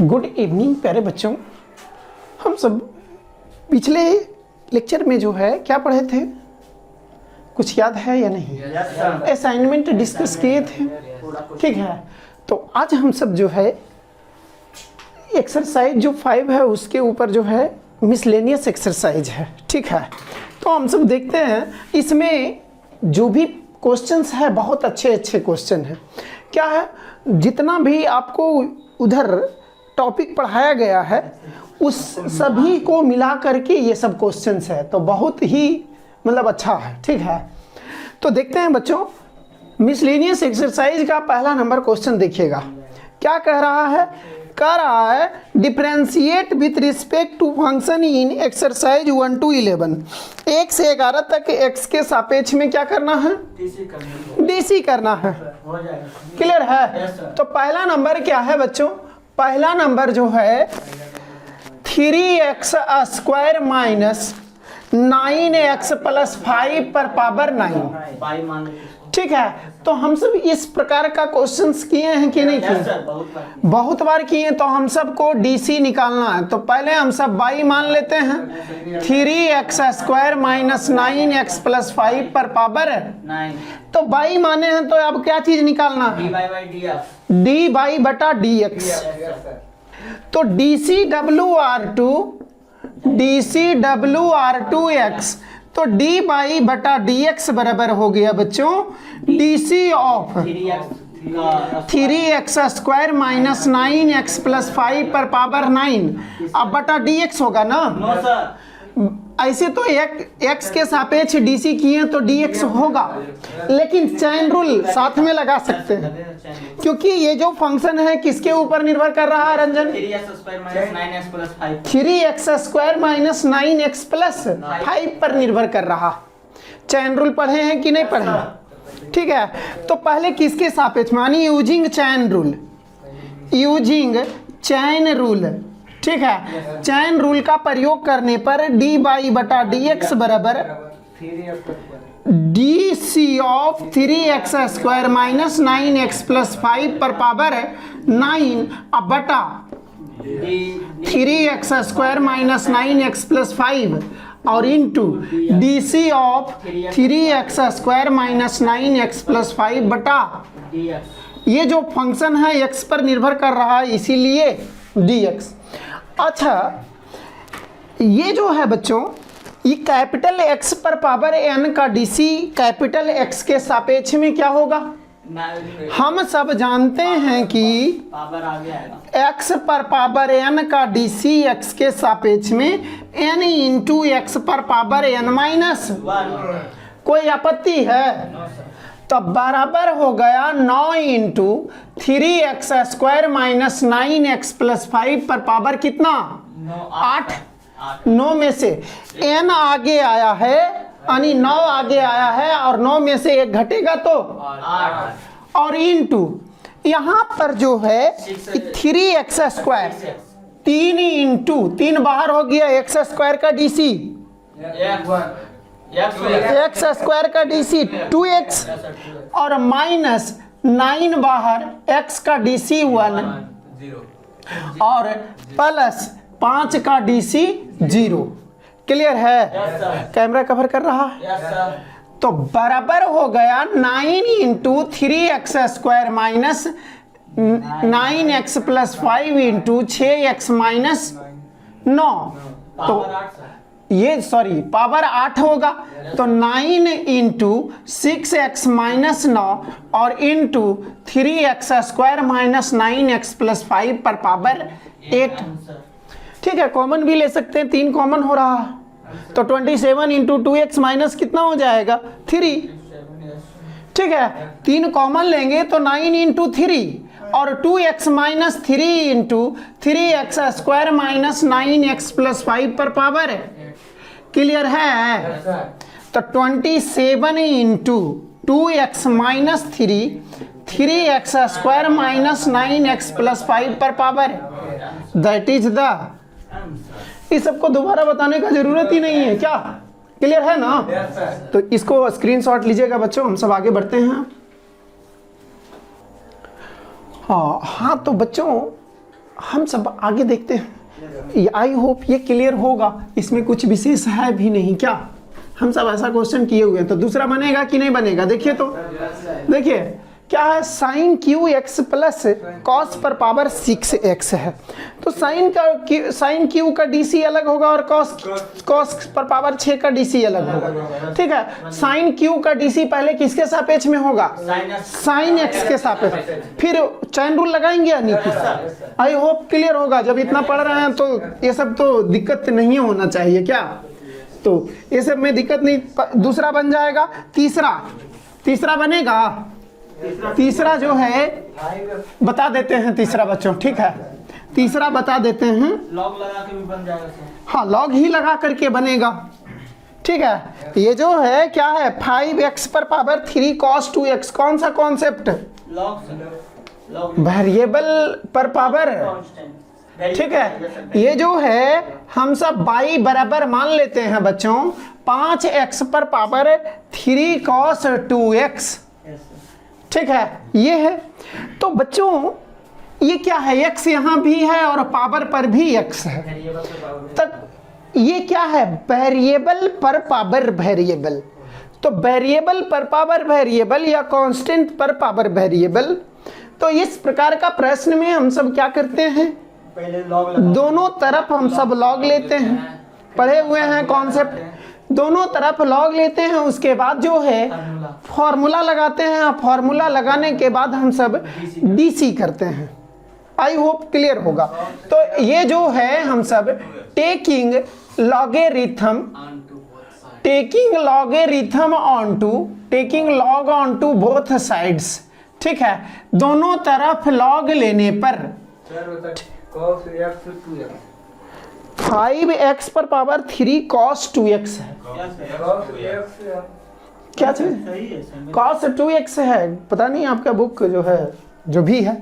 Good evening प्यारे बच्चों। हम सब पिछले लेक्चर में जो है क्या पढ़े थे, कुछ याद है या नहीं? असाइनमेंट डिस्कस किए थे, ठीक है। तो आज हम सब जो है एक्सरसाइज जो 5 है उसके ऊपर जो है मिसलेनियस एक्सरसाइज है, ठीक है। तो हम सब देखते हैं इसमें जो भी क्वेश्चंस है बहुत अच्छे अच्छे क्वेश्चन हैं। क्या है, जितना भी आपको उधर टॉपिक पढ़ाया गया है उस सभी को मिला करके ये सब क्वेश्चंस है, तो बहुत ही मतलब अच्छा है, ठीक है। तो देखते हैं बच्चों, मिसलेनियस एक्सरसाइज का पहला नंबर क्वेश्चन देखिएगा। क्या कह रहा है? कह रहा है differentiate with respect to function in exercise 1 to 11। 1 से 11 तक x के सापेक्ष में क्या करना है? डीसी करना है। क्लियर है? तो पहला नंबर क्या है बच्चों? पहला नंबर जो है 3x square minus 9x plus 5 पर पावर 9, ठीक है। तो हम सब इस प्रकार का क्वेश्चंस किए हैं कि नहीं किए? बहुत बार किए। तो हम सबको डीसी निकालना है, तो पहले हम सब बाई मान लेते हैं। 3x square minus 9x plus 5 पर पावर 9, तो बाई माने हैं तो अब क्या चीज निकालना है? डी बाई बटा डी एक्स। तो DCWR2 तो डी बाई बटा डी एक्स बराबर हो गया बच्चों DC of 3x square minus 9x plus 5 पर पावर 9। अब बटा डी एक्स होगा ना? ऐसे तो x के सापेक्ष डीसी किए तो dx होगा, लेकिन चैन रूल साथ में लगा सकते हैं क्योंकि ये जो फंक्शन है किसके ऊपर निर्भर कर रहा है Ranjan? 3x square minus 9x plus 5 पर निर्भर कर रहा। चैन रूल पढ़े हैं कि नहीं पढ़े? ठीक है। तो पहले किसके सापेक्ष मानी? यूजिंग चैन रूल, ठीक है। चैन रूल का प्रयोग करने पर डी बाई बटा डी एक्स बराबर D C of 3x square minus 9x plus 5 पर पावर 9 अब बटा 3x square minus 9x plus 5 और into d C of 3x square minus 9x plus 5 बटा ये जो फंक्शन है x पर निर्भर कर रहा है इसीलिए dx। अच्छा, ये जो है बच्चों ये कैपिटल X पर पावर n का डीसी कैपिटल X के सापेक्ष में क्या होगा? हम सब जानते हैं कि x पर पावर n का डीसी x के सापेक्ष में n इंटू x पर पावर n माइनस 1। कोई आपत्ति है? तो बराबर हो गया 9 into 3x square minus 9x plus 5 पर पावर कितना? 8। 9 में से n आगे आया है यानी 9 आगे आया है और 9 में से 1 घटेगा तो 8 और इंटू यहाँ पर जो है 3x स्क्वायर 3 इंटू 3 बाहर हो गया x स्क्वायर का डीसी x स्क्वायर का डीसी 2x और माइनस 9 बाहर x का डीसी 1 और प्लस 5 का डीसी 0। क्लियर है? कैमरा कवर कर रहा है। तो बराबर हो गया 9 into 3x square minus 9x plus 5 into 6x minus 9। तो ये सॉरी पावर 8 होगा, तो 9 इंटू 6x माइनस 9 और into 3x square minus 9x plus 5 पर पावर 8। ठीक है, कॉमन भी ले सकते हैं, 3 कॉमन हो रहा है तो 27 इंटू 2x माइनस कितना हो जाएगा? 3। ठीक है, 3 कॉमन लेंगे तो 9 इंटू 3 और 2x minus 3 into 3x square minus 9x plus 5 पर पावर। क्लियर है? तो 27 into 2x minus 3x square minus 9x plus 5 पर पावर दैट इज द। इस सबको दोबारा बताने का जरूरत ही नहीं है क्या? क्लियर है ना? तो इसको स्क्रीनशॉट लीजिएगा बच्चों, हम सब आगे बढ़ते हैं। हाँ, तो बच्चों हम सब आगे देखते हैं। आई होप ये क्लियर होगा, इसमें कुछ विशेष है भी नहीं क्या, हम सब ऐसा क्वेश्चन किए हुए हैं। तो दूसरा बनेगा कि नहीं बनेगा, देखिए तो देखिए क्या है, sine cube x plus cos पर पावर 6x है। तो साइन क्यू का डीसी अलग होगा और कॉस पर पावर 6 का डीसी अलग होगा। ठीक है, साइन क्यू का डीसी पहले किसके सापेक्ष में होगा, साइन एक्स के सापेक्ष। फिर चैन रूल लगाएंगे या नहीं, आई होप क्लियर होगा। जब इतना पढ़ रहे हैं तो ये सब तो दिक्कत नहीं होना चाहिए क्या, तो ये सब में दिक्कत नहीं। दूसरा बन जाएगा, तीसरा बनेगा। तीसरा जो है बता देते हैं तीसरा बच्चों, ठीक है, तीसरा बता देते हैं। लॉग लगा के भी बन जाएगा सर। हाँ, लॉग ही लगा करके बनेगा। ठीक है, ये जो है क्या है, 5x पर पावर 3 cos 2x, कौन सा कॉन्सेप्ट, लॉग वेरिएबल पर पावर। ठीक है, ये जो है हम सब y बराबर मान लेते हैं बच्चों 5x पर पावर 3 cos 2x। ठीक है, ये है। तो बच्चों ये क्या है, x यहाँ भी है और पावर पर भी x है। तब ये क्या है, वेरिएबल पर पावर वेरिएबल। तो वेरिएबल पर पावर वेरिएबल या कांस्टेंट पर पावर वेरिएबल। तो इस प्रकार का प्रश्न में हम सब क्या करते हैं, पहले लॉग दोनों तरफ हम सब लॉग लेते हैं, पढ़े हुए हैं कॉन्सेप्ट, दोनों तरफ लॉग लेते हैं। उसके बाद जो है फॉर्मूला लगाते हैं, फॉर्मूला लगाने के बाद हम सब डीसी करते हैं। आई होप क्लियर होगा। तो ये जो है हम सब taking log on to both sides. ठीक है, दोनों तरफ लॉग लेने पर 5x पर पावर 3 cos 2x है। क्या चीज, cos 2x है, पता नहीं आपका बुक जो है जो भी है।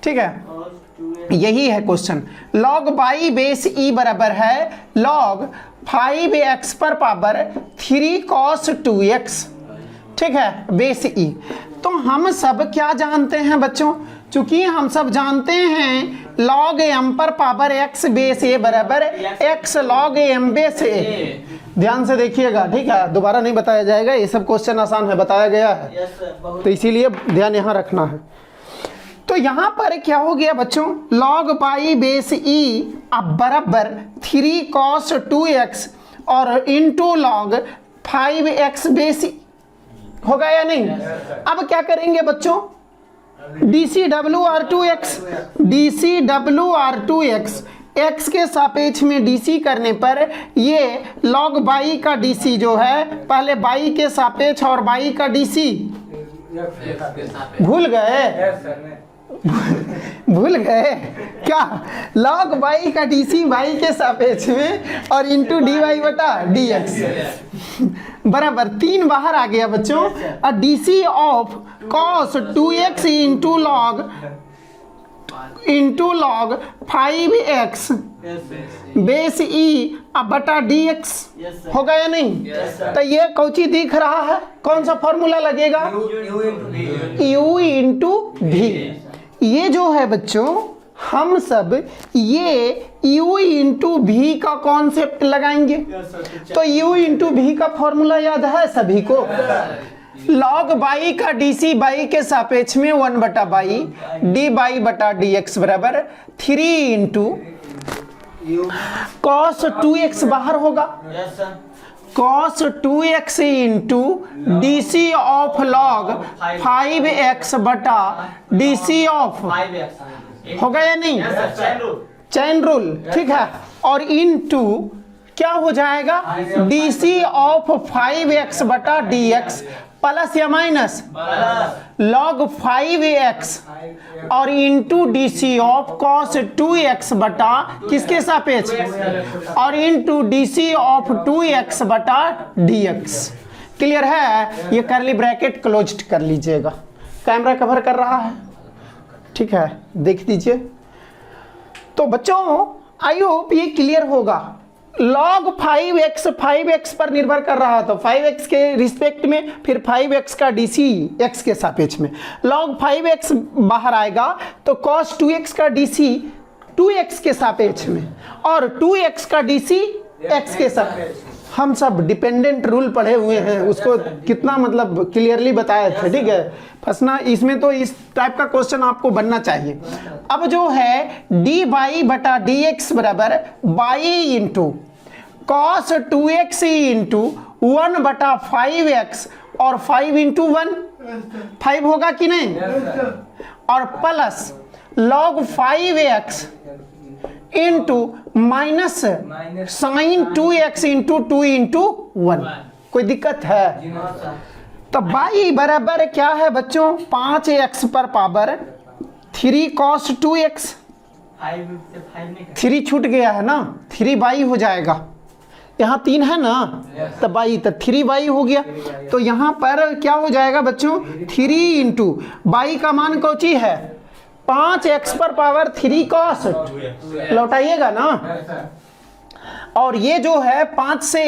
ठीक है, यही है question. log by base e बराबर है log 5x पर पावर 3 cos 2x। ठीक है, बेस e। तो हम सब क्या जानते हैं बच्चों, चूंकि हम सब जानते हैं log m पर पावर x बेस a बराबर x log m base a। ध्यान से देखिएगा, ठीक है, दोबारा नहीं बताया जाएगा, ये सब क्वेश्चन आसान है, बताया गया है, तो इसीलिए ध्यान यहाँ रखना है। तो यहाँ पर क्या हो गया बच्चों, log बाई बेस e अब बराबर 3 cos 2x और into log 5x base e होगा या नहीं। अब क्या करेंगे बच्चों, dCWR2x x के सापेक्ष में डीसी करने पर ये log बाई का डीसी जो है, पहले बाई के सापेक्ष और बाई का डीसी भूल गए क्या, log बाई का डीसी बाई के सापेक्ष में और इंटू dy बटा dx बराबर 3 बाहर आ गया बच्चों। और DC of cos 2x into log 5x base e अब बटा dx होगा या नहीं। तो ये कौची दिख रहा है, कौन सा फॉर्मूला लगेगा, u इंटू v। ये जो है बच्चों हम सब ये u इंटू v का कॉन्सेप्ट लगाएंगे। तो u इंटू v का फॉर्मूला याद है सभी को, log बाई का डीसी बाई के सापेक्ष में 1 बटा बाई डी बाई बटा dx बराबर 3 इंटू cos 2x बाहर होगा, cos 2x into DC of log 5x बटा डीसी ऑफ होगा या नहीं, चैन रूल। ठीक है, और इंटू क्या हो जाएगा, डीसी ऑफ 5x बटा dx प्लस या माइनस log 5x और into DC of cos 2x बटा किसके सापेक्ष और इंटू डीसी ऑफ 2x बटा dx। क्लियर है, ये करली ब्रैकेट क्लोज्ड कर लीजिएगा, कैमरा कवर कर रहा है, ठीक है, देख दीजिए। तो बच्चों आई होप ये क्लियर होगा। log 5x पर निर्भर कर रहा, तो 5x के रिस्पेक्ट में फिर 5x का डीसी x के सापेक्ष में log 5x बाहर आएगा, तो cos 2x का डीसी 2x के सापेक्ष में, और 2x का DC x के साथ। हम सब डिपेंडेंट रूल पढ़े हुए हैं, उसको कितना मतलब क्लियरली बताया था, ठीक है। फंसना इसमें तो इस टाइप का क्वेश्चन आपको बनना चाहिए। अब जो है dy बटा dx बराबर by into cos 2x into 1 बटा 5x, और 5 इंटू 1 5 होगा कि नहीं, और plus log 5x into minus sine 2x into 2 into 1। कोई दिक्कत है? तो बाई बराबर क्या है बच्चों, 5x पर पावर 3 cos 2x। 3 छूट गया है ना, 3 बाई हो जाएगा, यहाँ 3 है ना, तो बाई, तो 3 बाई हो गया। तो यहाँ पर क्या हो जाएगा बच्चों, 3 इंटू बाई का मान कौची है, 5x पर पावर 3 cos, लौटाइएगा ना। और ये जो है 5 से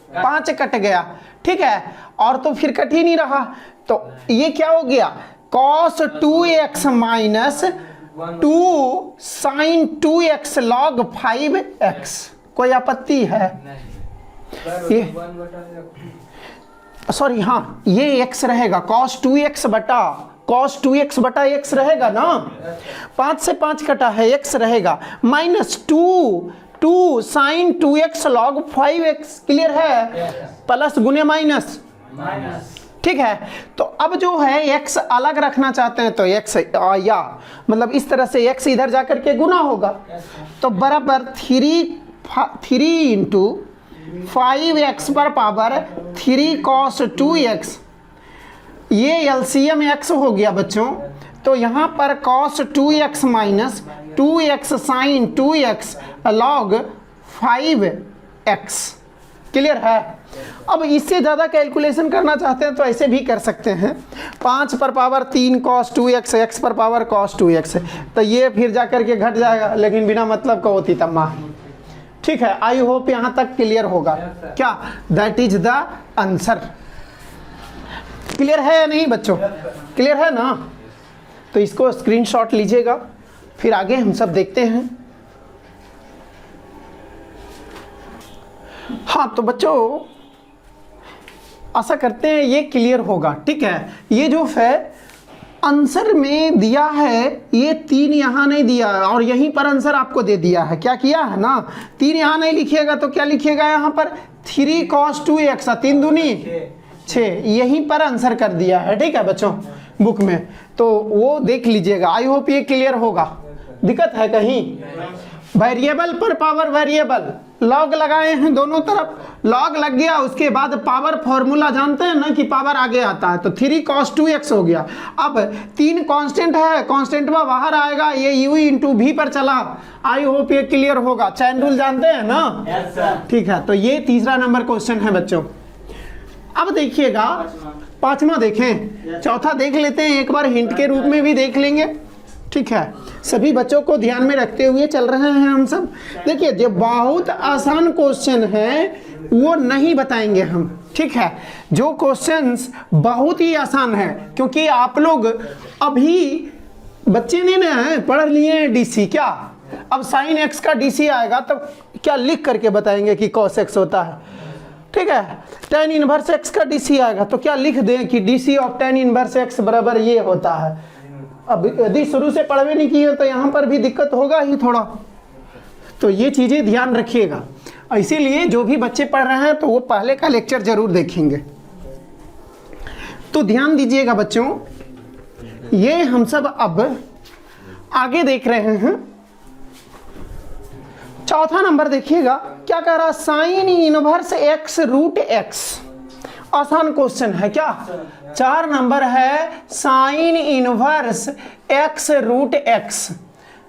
5 कट गया, ठीक है, और तो फिर कट ही नहीं रहा, तो ये क्या हो गया, cos 2x minus 2 sin 2x log 5x। कोई आपत्ति है? ये सॉरी, हाँ, ये x रहेगा, cos 2x बटा x रहेगा ना, 5 से 5 कटा है, x रहेगा, minus 2 sin 2x log 5x। Clear है? प्लस गुने माइनस, ठीक है। तो अब जो है x अलग रखना चाहते हैं, तो x या मतलब इस तरह से x इधर जाकर के गुना होगा, तो बराबर 3 इंटू 5x पर पावर 3 cos 2x। ये एलसीएम x हो गया बच्चों, तो यहाँ पर cos 2x minus 2x sin 2x log 5x। Clear है? अब इससे ज़्यादा कैलकुलेशन करना चाहते हैं तो ऐसे भी कर सकते हैं, 5 पर पावर 3 cos 2x, x पर पावर cos 2x, तो ये फिर जाकर के घट जाएगा, लेकिन बिना मतलब का होती तम्मा। ठीक है, आई होप यहाँ तक क्लियर होगा क्या? That is the answer. Clear है या नहीं बच्चों? क्लियर है ना? तो इसको स्क्रीनशॉट लीजिएगा, फिर आगे हम सब देखते हैं। हाँ तो बच्चों आशा करते हैं ये क्लियर होगा। ठीक है, ये जो है आंसर में दिया है, ये 3 यहाँ नहीं दिया है और यहीं पर आंसर आपको दे दिया है। क्या किया है ना, 3 यहाँ नहीं लिखिएगा तो क्या लिखिएगा यहाँ पर 3 cos 2x, 3 दूनी 6, यहीं पर आंसर कर दिया है। ठीक है बच्चों, बुक में तो वो देख लीजिएगा। आई होप ये क्लियर होगा। दिक्कत है कहीं? वेरिएबल पर पावर वेरिएबल, लॉग लगाए हैं दोनों तरफ, लॉग लग गया, उसके बाद पावर फॉर्मूला जानते हैं ना कि पावर आगे आता है, तो 3 cos 2x हो गया। अब 3 कांस्टेंट है, कांस्टेंट में बाहर आएगा, ये u इंटू भी पर चला। आई होप ये क्लियर होगा। चैन रूल जानते हैं ना? yes, ठीक है, तो ये तीसरा नंबर क्वेश्चन है बच्चों। अब देखिएगा पांचवा देखें, चौथा देख लेते हैं, एक बार हिंट के रूप में भी देख लेंगे। ठीक है, सभी बच्चों को ध्यान में रखते हुए चल रहे हैं हम सब। देखिए जो बहुत आसान क्वेश्चन है वो नहीं बताएंगे हम। ठीक है, जो क्वेश्चंस बहुत ही आसान है, क्योंकि आप लोग अभी बच्चे ने ना पढ़ लिए डीसी। क्या अब साइन एक्स का डीसी आएगा तो क्या लिख करके बताएंगे कि कॉस एक्स होता है? ठीक है, tan इनवर्स एक्स का डीसी आएगा तो क्या लिख दें कि DC of tan inverse x बराबर ये होता है। अब यदि शुरू से पढ़वे नहीं किए तो यहाँ पर भी दिक्कत होगा ही थोड़ा, तो ये चीज़ें ध्यान रखिएगा। इसीलिए जो भी बच्चे पढ़ रहे हैं तो वो पहले का लेक्चर जरूर देखेंगे। तो ध्यान दीजिएगा बच्चों, ये हम सब अब आगे देख रहे हैं। चौथा नंबर देखिएगा क्या कह रहा, sine inverse x root x. आसान क्वेश्चन है क्या? 4 नंबर है, sine inverse x root x.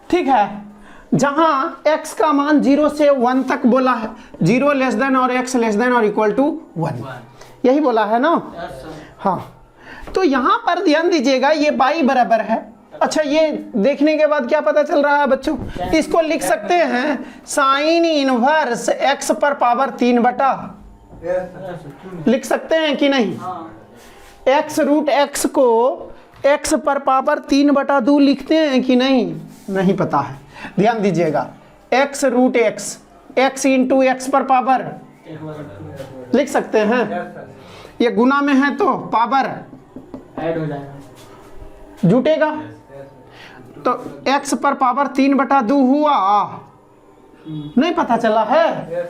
ठीक है, जहां x का मान 0 से 1 तक बोला है, 0 लेस देन और x लेस देन और इक्वल टू 1, यही बोला है ना? हाँ, तो यहां पर ध्यान दीजिएगा, ये बाई बराबर है। अच्छा, ये देखने के बाद क्या पता चल रहा है बच्चों? इसको लिख सकते हैं साइन इनवर्स x पर पावर 3 बटा, लिख सकते हैं कि नहीं? x रूट x को x पर पावर 3 बटा 2 लिखते हैं कि नहीं? नहीं पता है। ध्यान दीजिएगा, x root x, x into x पर पावर लिख सकते हैं, ये गुना में है तो पावर ऐड हो जाएगा, जुटेगा, तो x पर पावर 3/2 हुआ, नहीं पता चला है,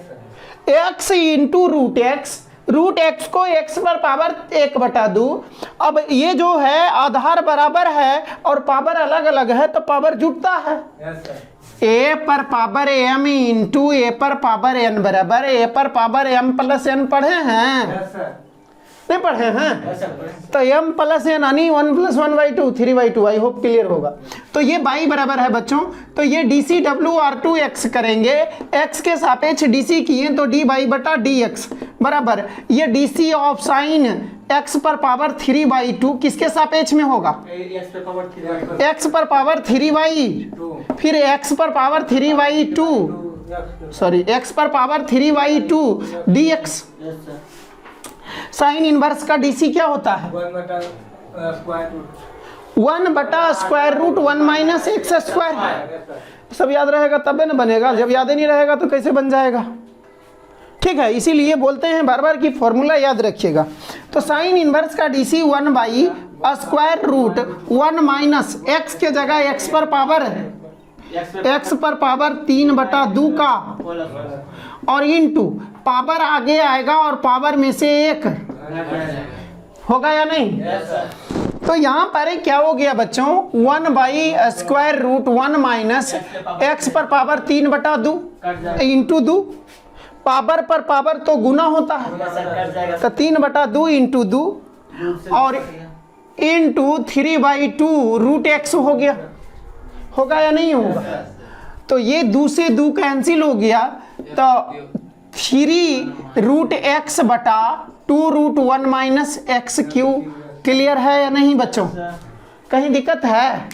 x इंटू रूट एक्स को x पर पावर 1/2। अब ये जो है आधार बराबर है और पावर अलग अलग है तो पावर जुटता है, a पर पावर m इंटू a पर पावर n बराबर a पर पावर m प्लस n पढ़े हैं, नहीं पढ़े हैं, तो m प्लस n यानी 1 + 1/2 3/2। आई होप क्लियर होगा। तो ये बाई बराबर है बच्चों, तो ये dCw/2x करेंगे, x के सापेक्ष dc किए तो d/dx बराबर ये dc ऑफ साइन x पर पावर 3/2 किसके सापेक्ष में होगा, x पर पावर 3/2, फिर x पर पावर 3/2 सॉरी x पर पावर 3/2 dx। साइन इनवर्स का डीसी क्या होता है, 1/√1 माइनस एक्स स्क्वायर। सब याद रहेगा तबे ना बनेगा, जब याद ही नहीं रहेगा तो कैसे बन जाएगा। ठीक है, इसीलिए बोलते हैं बार बार कि फॉर्मूला याद रखिएगा। तो साइन इनवर्स का डीसी 1/√1 माइनस एक्स के जगह एक्स पर पावर 3/2 का और इंटू पावर आगे आएगा और पावर में से एक होगा या नहीं। तो यहाँ पर क्या हो गया बच्चों, 1/√1 माइनस एक्स पर पावर 3/2 इंटू 2, पावर पर पावर तो गुना होता है, तो 3/2 इंटू 2 और इंटू 3/2 रूट एक्स हो गया, होगा या नहीं होगा। तो ये 2 से 2 कैंसिल हो गया, तो 3√x/2√1 minus x cube. Clear है या नहीं बच्चों, कहीं दिक्कत है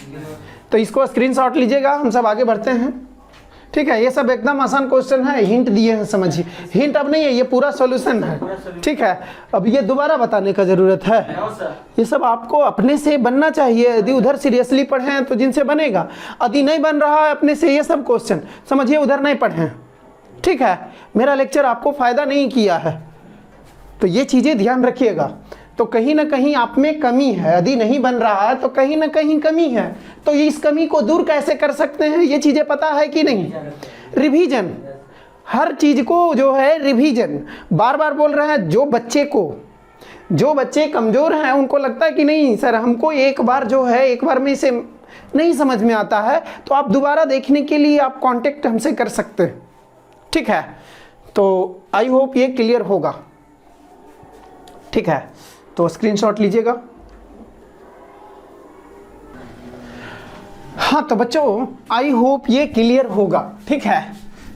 तो इसको स्क्रीनशॉट लीजिएगा, हम सब आगे बढ़ते हैं। ठीक है, ये सब एकदम आसान क्वेश्चन है, हिंट दिए हैं समझिए, हिंट अब नहीं है, ये पूरा सॉल्यूशन है। ठीक है, अब ये दोबारा बताने का जरूरत है, ये सब आपको अपने से बनना चाहिए। यदि उधर सीरियसली पढ़े हैं तो जिनसे बनेगा, यदि नहीं बन रहा है अपने से ये सब क्वेश्चन समझिए, उधर नहीं पढ़े। ठीक है, मेरा लेक्चर आपको फायदा नहीं किया है, तो ये चीजें ध्यान रखिएगा। तो कहीं ना कहीं आप में कमी है, यदि नहीं बन रहा है तो कहीं ना कहीं कमी है, तो इस कमी को दूर कैसे कर सकते हैं, ये चीजें पता है कि नहीं। रिवीजन, हर चीज को जो है रिवीजन, बार बार बोल रहे हैं। जो बच्चे कमजोर हैं उनको लगता है कि नहीं सर हमको एक बार जो है एक बार में इसे नहीं समझ में आता है, तो आप दोबारा देखने के लिए आप कांटेक्ट हमसे कर सकते हैं। ठीक है, तो आई होप ये क्लियर होगा। ठीक है, तो स्क्रीनशॉट लीजिएगा। हाँ तो बच्चों आई होप ये क्लियर होगा। ठीक है,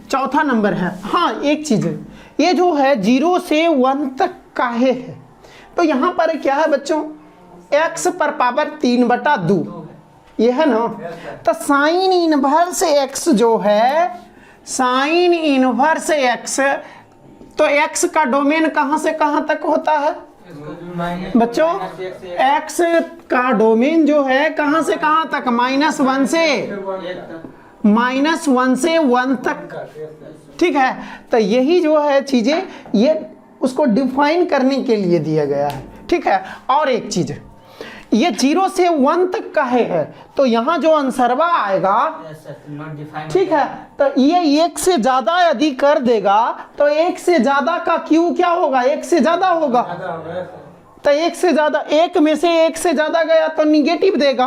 चौथा नंबर है। हाँ एक चीज है, ये जो है 0 से 1 तक का है, तो यहां पर क्या है बच्चों, x पर पावर 3/2 ये है ना। तो साइन इनवर्स x जो है, साइन इनवर्स x, तो x का डोमेन कहां से कहां तक होता है बच्चों, x का डोमेन जो है कहां से कहां तक, -1 से 1 तक। ठीक है, तो यही जो है चीजें ये उसको डिफाइन करने के लिए दिया गया है। ठीक है, और एक चीज ये 0 से 1 तक का है, तो यहाँ जो आंसरवा आएगा, ठीक है, तो ये 1 से ज्यादा यदि कर देगा तो 1 से ज्यादा का क्यू क्या होगा, 1 से ज्यादा होगा। तो 1 से ज्यादा, 1 में से 1 से ज्यादा गया तो निगेटिव देगा,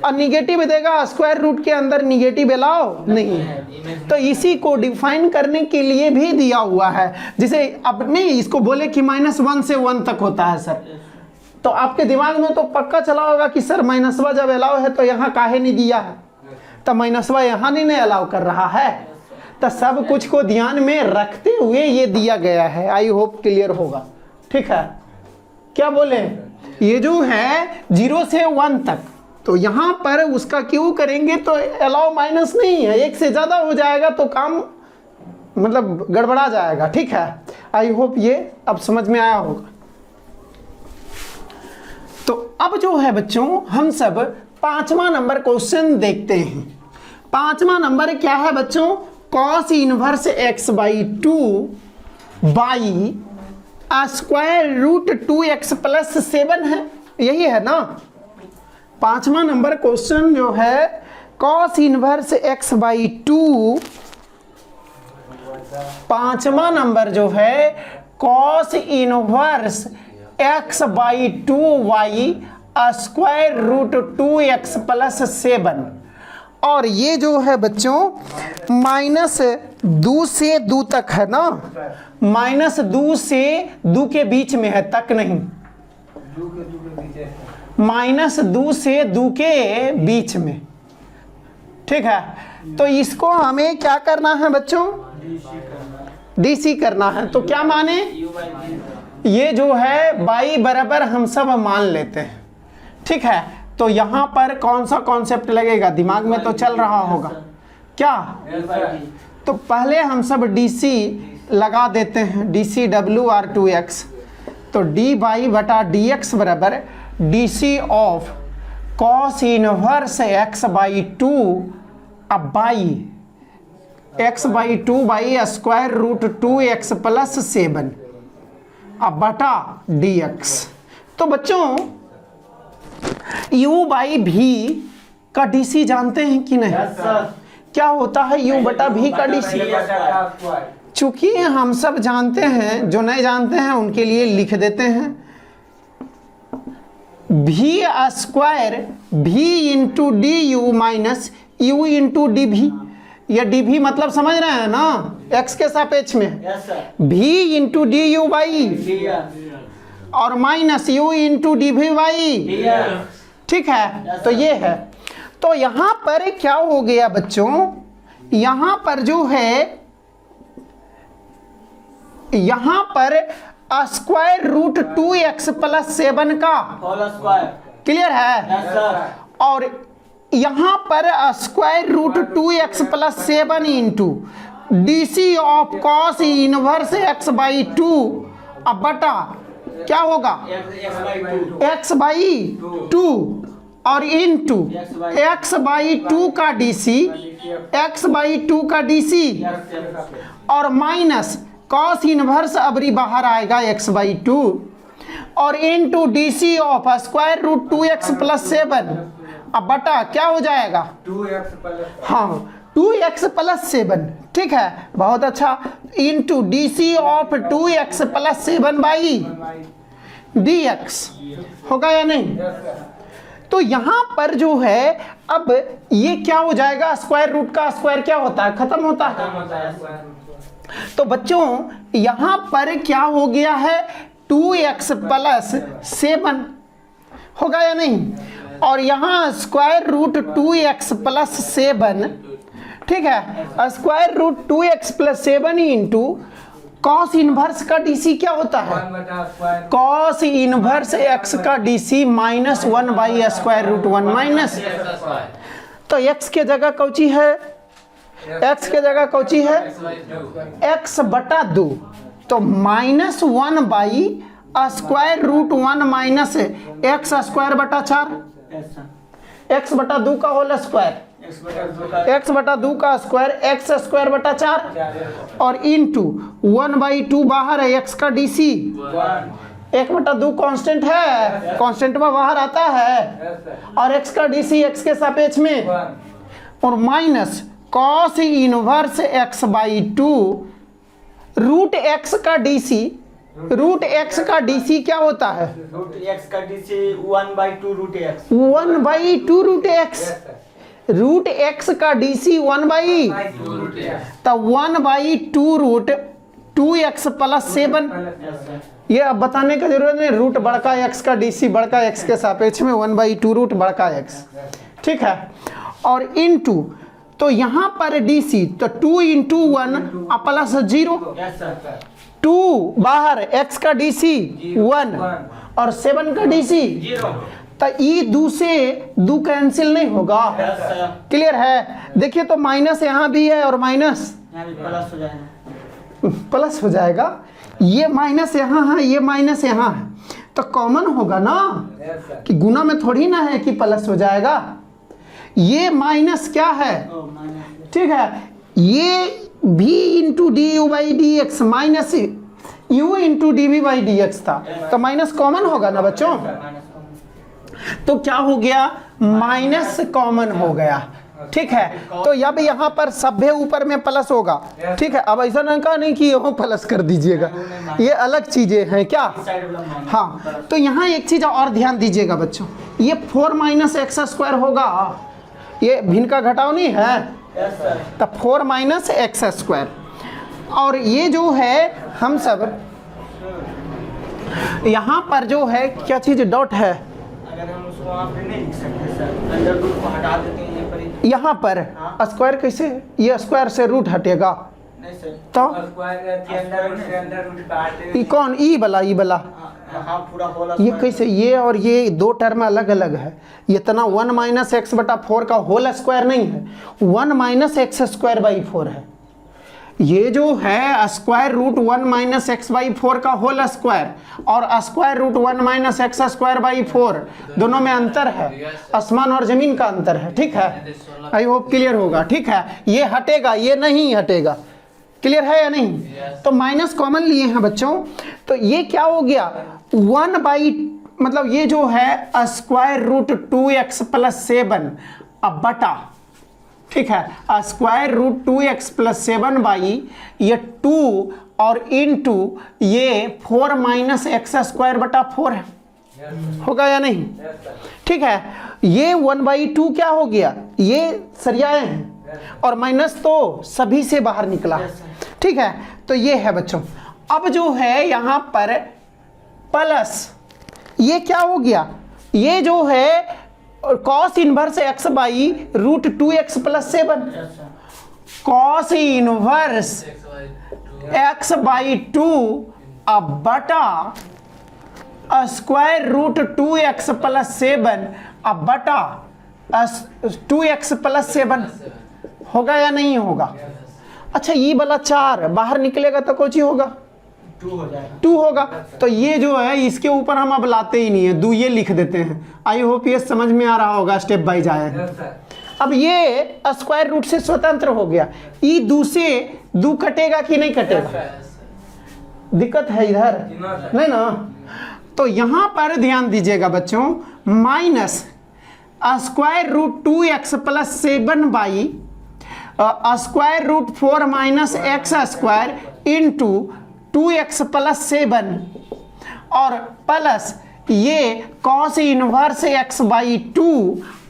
और निगेटिव देगा स्क्वायर रूट के अंदर निगेटिव अलाउ नहीं है। तो इसी को डिफाइन करने के लिए भी दिया हुआ है, जिसे अब नहीं इसको बोले कि -1 से 1 तक होता है सर, तो आपके दिमाग में तो पक्का चला होगा कि सर माइनसवा जब अलाउ है तो यहाँ काहे नहीं दिया है, तो माइनसवा यहाँ नहीं अलाउ कर रहा है। तो सब कुछ को ध्यान में रखते हुए ये दिया गया है। आई होप क्लियर होगा। ठीक है, क्या बोले, ये जो है 0 से 1 तक, तो यहाँ पर उसका क्यों करेंगे तो अलाउ माइनस नहीं है, 1 से ज्यादा हो जाएगा तो काम मतलब गड़बड़ा जाएगा। ठीक है, आई होप ये अब समझ में आया होगा। तो अब जो है बच्चों हम सब 5वां नंबर क्वेश्चन देखते हैं। पांचवा नंबर क्या है बच्चों, cos inverse x by two by square root 2x plus 7 है, यही है ना। पांचवा नंबर क्वेश्चन जो है cos inverse x by two, पांचवा नंबर जो है cos inverse x by two y square root 2x plus 7, और ये जो है बच्चों माइनस 2 से 2 तक है ना, माइनस 2 से 2 के बीच में है, तक नहीं, माइनस 2 से 2 के बीच में, ठीक है। तो इसको हमें क्या करना है बच्चों, डीसी करना है। तो क्या माने, ये जो है बाई बराबर हम सब मान लेते हैं, ठीक है। तो यहां पर कौन सा कॉन्सेप्ट लगेगा, दिमाग में तो चल रहा होगा क्या। तो पहले हम सब डीसी लगा देते हैं, डीसी डब्ल्यू आर 2x, तो डी बाई बटा डी एक्स बराबर DC of cos inverse x by two अब by X by two by square root 2x plus 7 अब बटा डी एक्स। तो बच्चों u बाई भी का डीसी जानते हैं कि नहीं? क्या होता है u बटा भी का डीसी? चूंकि हम सब जानते हैं, जो नहीं जानते हैं उनके लिए लिख देते हैं, भी स्क्वायर भी into d you minus you into D भी। यह डी भी मतलब समझ रहे हैं ना, x के सापेक्ष में भी इंटू डी यू बाई और माइनस यू इंटू डी भी वाई, ठीक है। तो ये है, तो यहां पर क्या हो गया बच्चों, यहां पर जो है, यहां पर स्क्वायर रूट 2x प्लस 7 का क्लियर है, और यहां पर square root 2x plus 7 into DC of cos inverse x by 2 अब बटा क्या होगा x बाई 2 और इंटू x बाई 2 का डीसी, x बाई 2 का डीसी और माइनस कॉस इनवर्स अबरी बाहर आएगा x बाई 2 और into DC of square root 2x plus 7 अब बटा क्या हो जाएगा 2x प्लस, हाँ 2x प्लस 7, ठीक है, बहुत अच्छा, into DC of 2x plus 7 by dx होगा या नहीं। तो यहां पर जो है अब ये क्या हो जाएगा, स्क्वायर रूट का स्क्वायर क्या होता है, खत्म होता है। तो बच्चों यहां पर क्या हो गया है 2x प्लस 7 होगा या नहीं, और यहां स्क्वायर रूट 2x प्लस 7, ठीक है, square root 2x plus 7 into cos inverse का डीसी क्या होता है, कॉस इनवर्स x का DC minus 1 by square root 1 minus, तो x के जगह कौची है, x के जगह कौची है x बटा 2, तो minus 1 by square root 1 minus x square बटा 4, एक्स बटा 2 का होल स्क्वायर, एक्स बटा 2 का स्क्वायर एक्स स्क्वायर बटा 4 और इंटू 1 बाई 2 बाहर है x का डीसी, 1 बटा 2 कांस्टेंट है, कांस्टेंट में बाहर आता है, और x का डीसी x के सापेक्ष में, और minus cos inverse x by 2 root x का डीसी, रूट x का डीसी क्या होता है, रूट x का DC 1 by 2 root x, 1 by 2 root x, root x का डीसी 1 बाई, तो 1 बाई 2 रूट 2x प्लस 7, ये अब बताने का जरूरत नहीं, रूट बड़का x का डीसी बड़का x के सापेक्ष में 1 बाई 2 रूट बड़का x, ठीक है, और इनटू तो यहां पर डीसी तो 2 इंटू 1 प्लस 0, 2 बाहर x का डीसी 1 और 7 का डीसी, तो ई 2 से 2 कैंसिल नहीं होगा, क्लियर है। देखिए तो माइनस यहाँ भी है और माइनस प्लस हो जाएगा, प्लस हो जाएगा, ये माइनस यहाँ है, ये माइनस यहाँ है, तो कॉमन होगा ना, कि गुना में थोड़ी ना है कि प्लस हो जाएगा। ये माइनस क्या है, ओ माइनस ठीक है, ये v into d u by D x minus u into d v by D x था, तो माइनस कॉमन होगा ना बच्चों, माइनस तो क्या हो गया, माइनस कॉमन हो गया, ठीक है। तो अब यहाँ पर सभ्य ऊपर में प्लस होगा, ठीक है। अब ऐसा ना कहा नहीं कि यहाँ प्लस कर दीजिएगा, ये अलग चीजें हैं क्या, साइड वाला माइनस। हाँ। तो यहाँ एक चीज और ध्यान दीजिएगा बच्चों, ये 4 माइनस एक्स स्क्वायर होगा, ये भिन्न का घटाव नहीं है, यस सर। तो 4 माइनस एक्स स्क्वायर, और ये जो है हम सब यहाँ पर जो है क्या चीज डॉट है, अगर हम उसको वहाँ पे नहीं लिख सकते सर, अंडर रूट को हटा देते हैं यहाँ पर ही। यहाँ पर हाँ। स्क्वायर कैसे, ये स्क्वायर से रूट हटेगा, नहीं सर, तो अंडर ई कौन, ई वाला, ई वाला, हाँ पूरा होल ये कैसे, ये और ये दो टर्म अलग अलग है, ये इतना 1 माइनस एक्स बटा 4 का होल स्क्वायर नहीं है, 1 माइनस एक्स स्क्वायर बाई 4 है। ये जो है square root 1 minus x by 4 का होल स्क्वायर और square root 1 minus x square by 4, दोनों में अंतर है, आसमान और जमीन का अंतर है, ठीक है। आई होप क्लियर होगा, ठीक है। ये हटेगा, ये नहीं हटेगा, क्लियर है या नहीं। तो माइनस कॉमन लिए हैं बच्चों, तो ये क्या हो गया 1 बाई, मतलब ये जो है स्क्वायर रूट 2x प्लस 7 अब बटा, ठीक है, square root 2x plus 7 by ये 2 और इनटू ये 4 माइनस एक्स स्क्वायर बटा 4 है, होगा या नहीं, ठीक है। ये 1/2 क्या हो गया, ये सरियाए हैं और माइनस तो सभी से बाहर निकला, ठीक है। तो ये है बच्चों, अब जो है यहाँ पर प्लस ये क्या हो गया, ये जो है cos inverse x by root 2x plus 7, cos inverse x by 2 अब बटा स्क्वायर रूट 2x प्लस 7 अब बटा 2x प्लस 7, होगा या नहीं होगा। अच्छा, ये वाला 4 बाहर निकलेगा तो कुछ ही होगा, 2 हो जाएगा, 2 होगा। तो ये जो है इसके ऊपर हम अब लाते ही नहीं है, 2 ये लिख देते हैं। आई होप ये समझ में आ रहा होगा, स्टेप बाय जाए। अब ये स्क्वायर रूट से स्वतंत्र हो गया, ये 2 से 2 कटेगा कि नहीं कटेगा, दिक्कत है इधर नहीं ना। तो यहां पर ध्यान दीजिएगा बच्चों, minus square root 2x plus 7 by square root 4 minus x square into 2x plus 7 और प्लस ये कॉस इनवर्स x बाई 2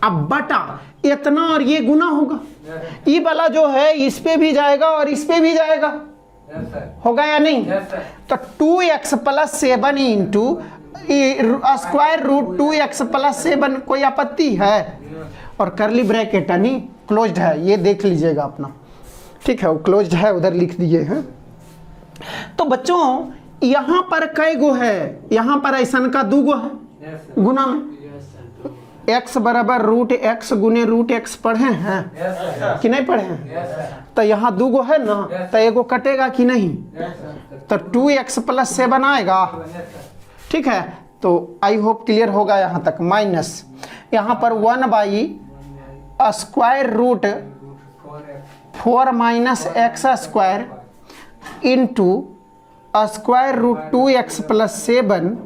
अब बटा इतना, और ये गुना होगा, ये वाला जो है इस पे भी जाएगा और इस पे भी जाएगा, होगा या नहीं। तो 2x plus 7 into square root 2x plus 7, कोई आपत्ति है, और करली ब्रैकेट यानी क्लोज्ड है, ये देख लीजिएगा अपना, ठीक है, वो क्लोज्ड है, उधर लिख दिए हैं। तो बच्चों यहां पर कई गो है, यहां पर ऐसा का 2 गो है गुना में, x बराबर रूट x गुने रूट x पढ़े हैं कि नहीं पढ़े हैं, तो यहाँ 2 गो है ना, तो एगो कटेगा कि नहीं, तो 2x प्लस 7 आएगा, ठीक है। तो आई होप क्लियर होगा यहाँ तक। माइनस यहाँ पर 1 by square root 4 minus x square into square root 2x plus 7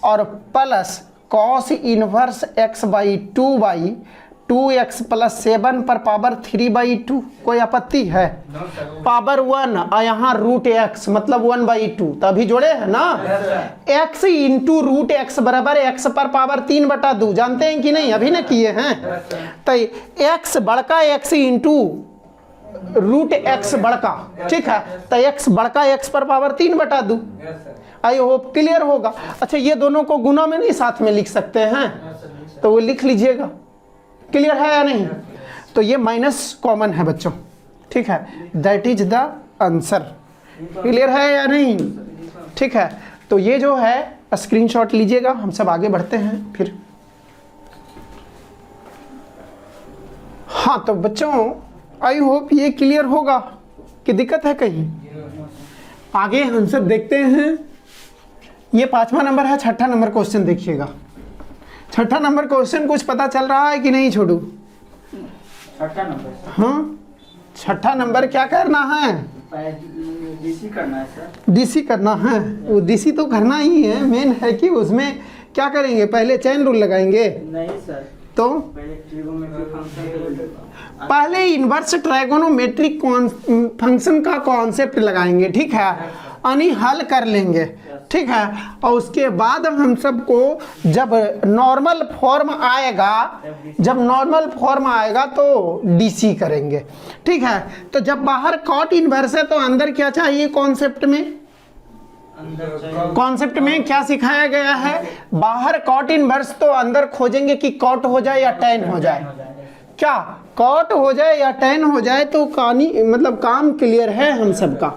और plus cos inverse x by 2 by 2x plus 7 पर पावर 3/2, कोई आपत्ति है, पावर 1 और यहाँ रूट x मतलब 1/2, तभी जोड़े हैं ना, x इंटू रूट x बराबर x पर पावर 3/2, जानते हैं कि नहीं, अभी ना किए हैं। तो x बड़का x इंटू रूट x बड़का, ठीक है, तो x बड़का x पर पावर 3/2। आई होप क्लियर होगा। अच्छा, ये दोनों को गुना में नहीं साथ में लिख सकते हैं, तो वो लिख लीजिएगा, क्लियर है या नहीं। तो ये माइनस कॉमन है बच्चों, ठीक है, that is the answer, clear है या नहीं, ठीक है। तो ये जो है स्क्रीनशॉट लीजिएगा, हम सब आगे बढ़ते हैं फिर। हाँ तो बच्चों आई होप ये क्लियर होगा कि दिक्कत है कहीं। आगे हम सब देखते हैं, ये 5वां नंबर है, 6ठा नंबर क्वेश्चन देखिएगा। 6ठा नंबर क्वेश्चन कुछ पता चल रहा है कि नहीं छोड़ू, छठा नंबर सर। हाँ, छठा नंबर क्या करना है? डीसी करना है सर। डीसी करना है। वो डीसी तो करना ही है, मेन है कि उसमें क्या करेंगे, पहले चेन रूल लगाएंगे। नहीं सर, तो पहले ट्रिगोनोमेट्रिक फंक्शन पहले इन्वर्स ट्राइगोनोमेट्रिक फंक्शन का कॉन्सेप्ट लगाएंगे, ठीक है, यानी हल कर लेंगे, ठीक है। और उसके बाद हम सबको जब नॉर्मल फॉर्म आएगा, जब नॉर्मल फॉर्म आएगा तो डीसी करेंगे, ठीक है। तो जब बाहर कॉट इन्वर्स है तो अंदर क्या चाहिए कॉन्सेप्ट में? कॉन्सेप्ट में क्या सिखाया गया है? बाहर कॉट इन्वर्स तो अंदर खोजेंगे कि कॉट हो जाए या टैन हो जाए। क्या कॉट हो जाए या टैन हो जाए तो कहानी मतलब काम क्लियर है हम सबका।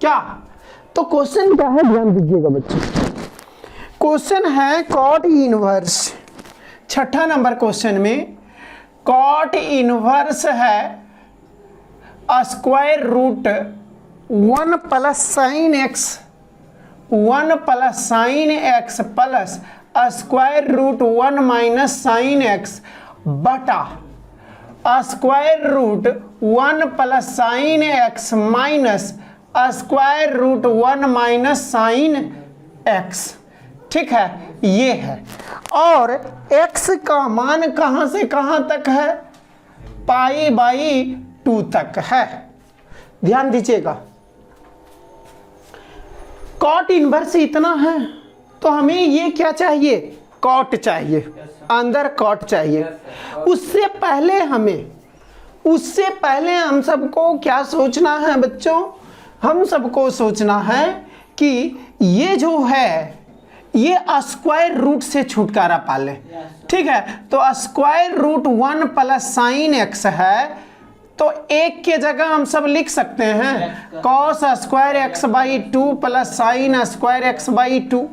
क्या तो क्वेश्चन क्या है, ध्यान दीजिएगा बच्चों। क्वेश्चन है कॉट इनवर्स, छठा नंबर क्वेश्चन में कॉट इनवर्स है square root 1 plus sine X, 1 plus sine x plus square root 1 minus sine X बटा square root 1 plus sine X minus square root 1 minus sine X, ठीक है, ये है। और x का मान कहां से कहां तक है? π/2 तक है। ध्यान दीजिएगा, कॉट इनवर्स इतना है तो हमें ये क्या चाहिए? कॉट चाहिए, अंदर कॉट चाहिए। उससे पहले हम सबको क्या सोचना है बच्चों? हम सबको सोचना है कि ये जो है ये स्क्वायर रूट से छुटकारा पा ले, ठीक है। तो square root 1 plus sine x है, तो एक के जगह हम सब लिख सकते हैं cos square x by 2 plus sine square x by 2,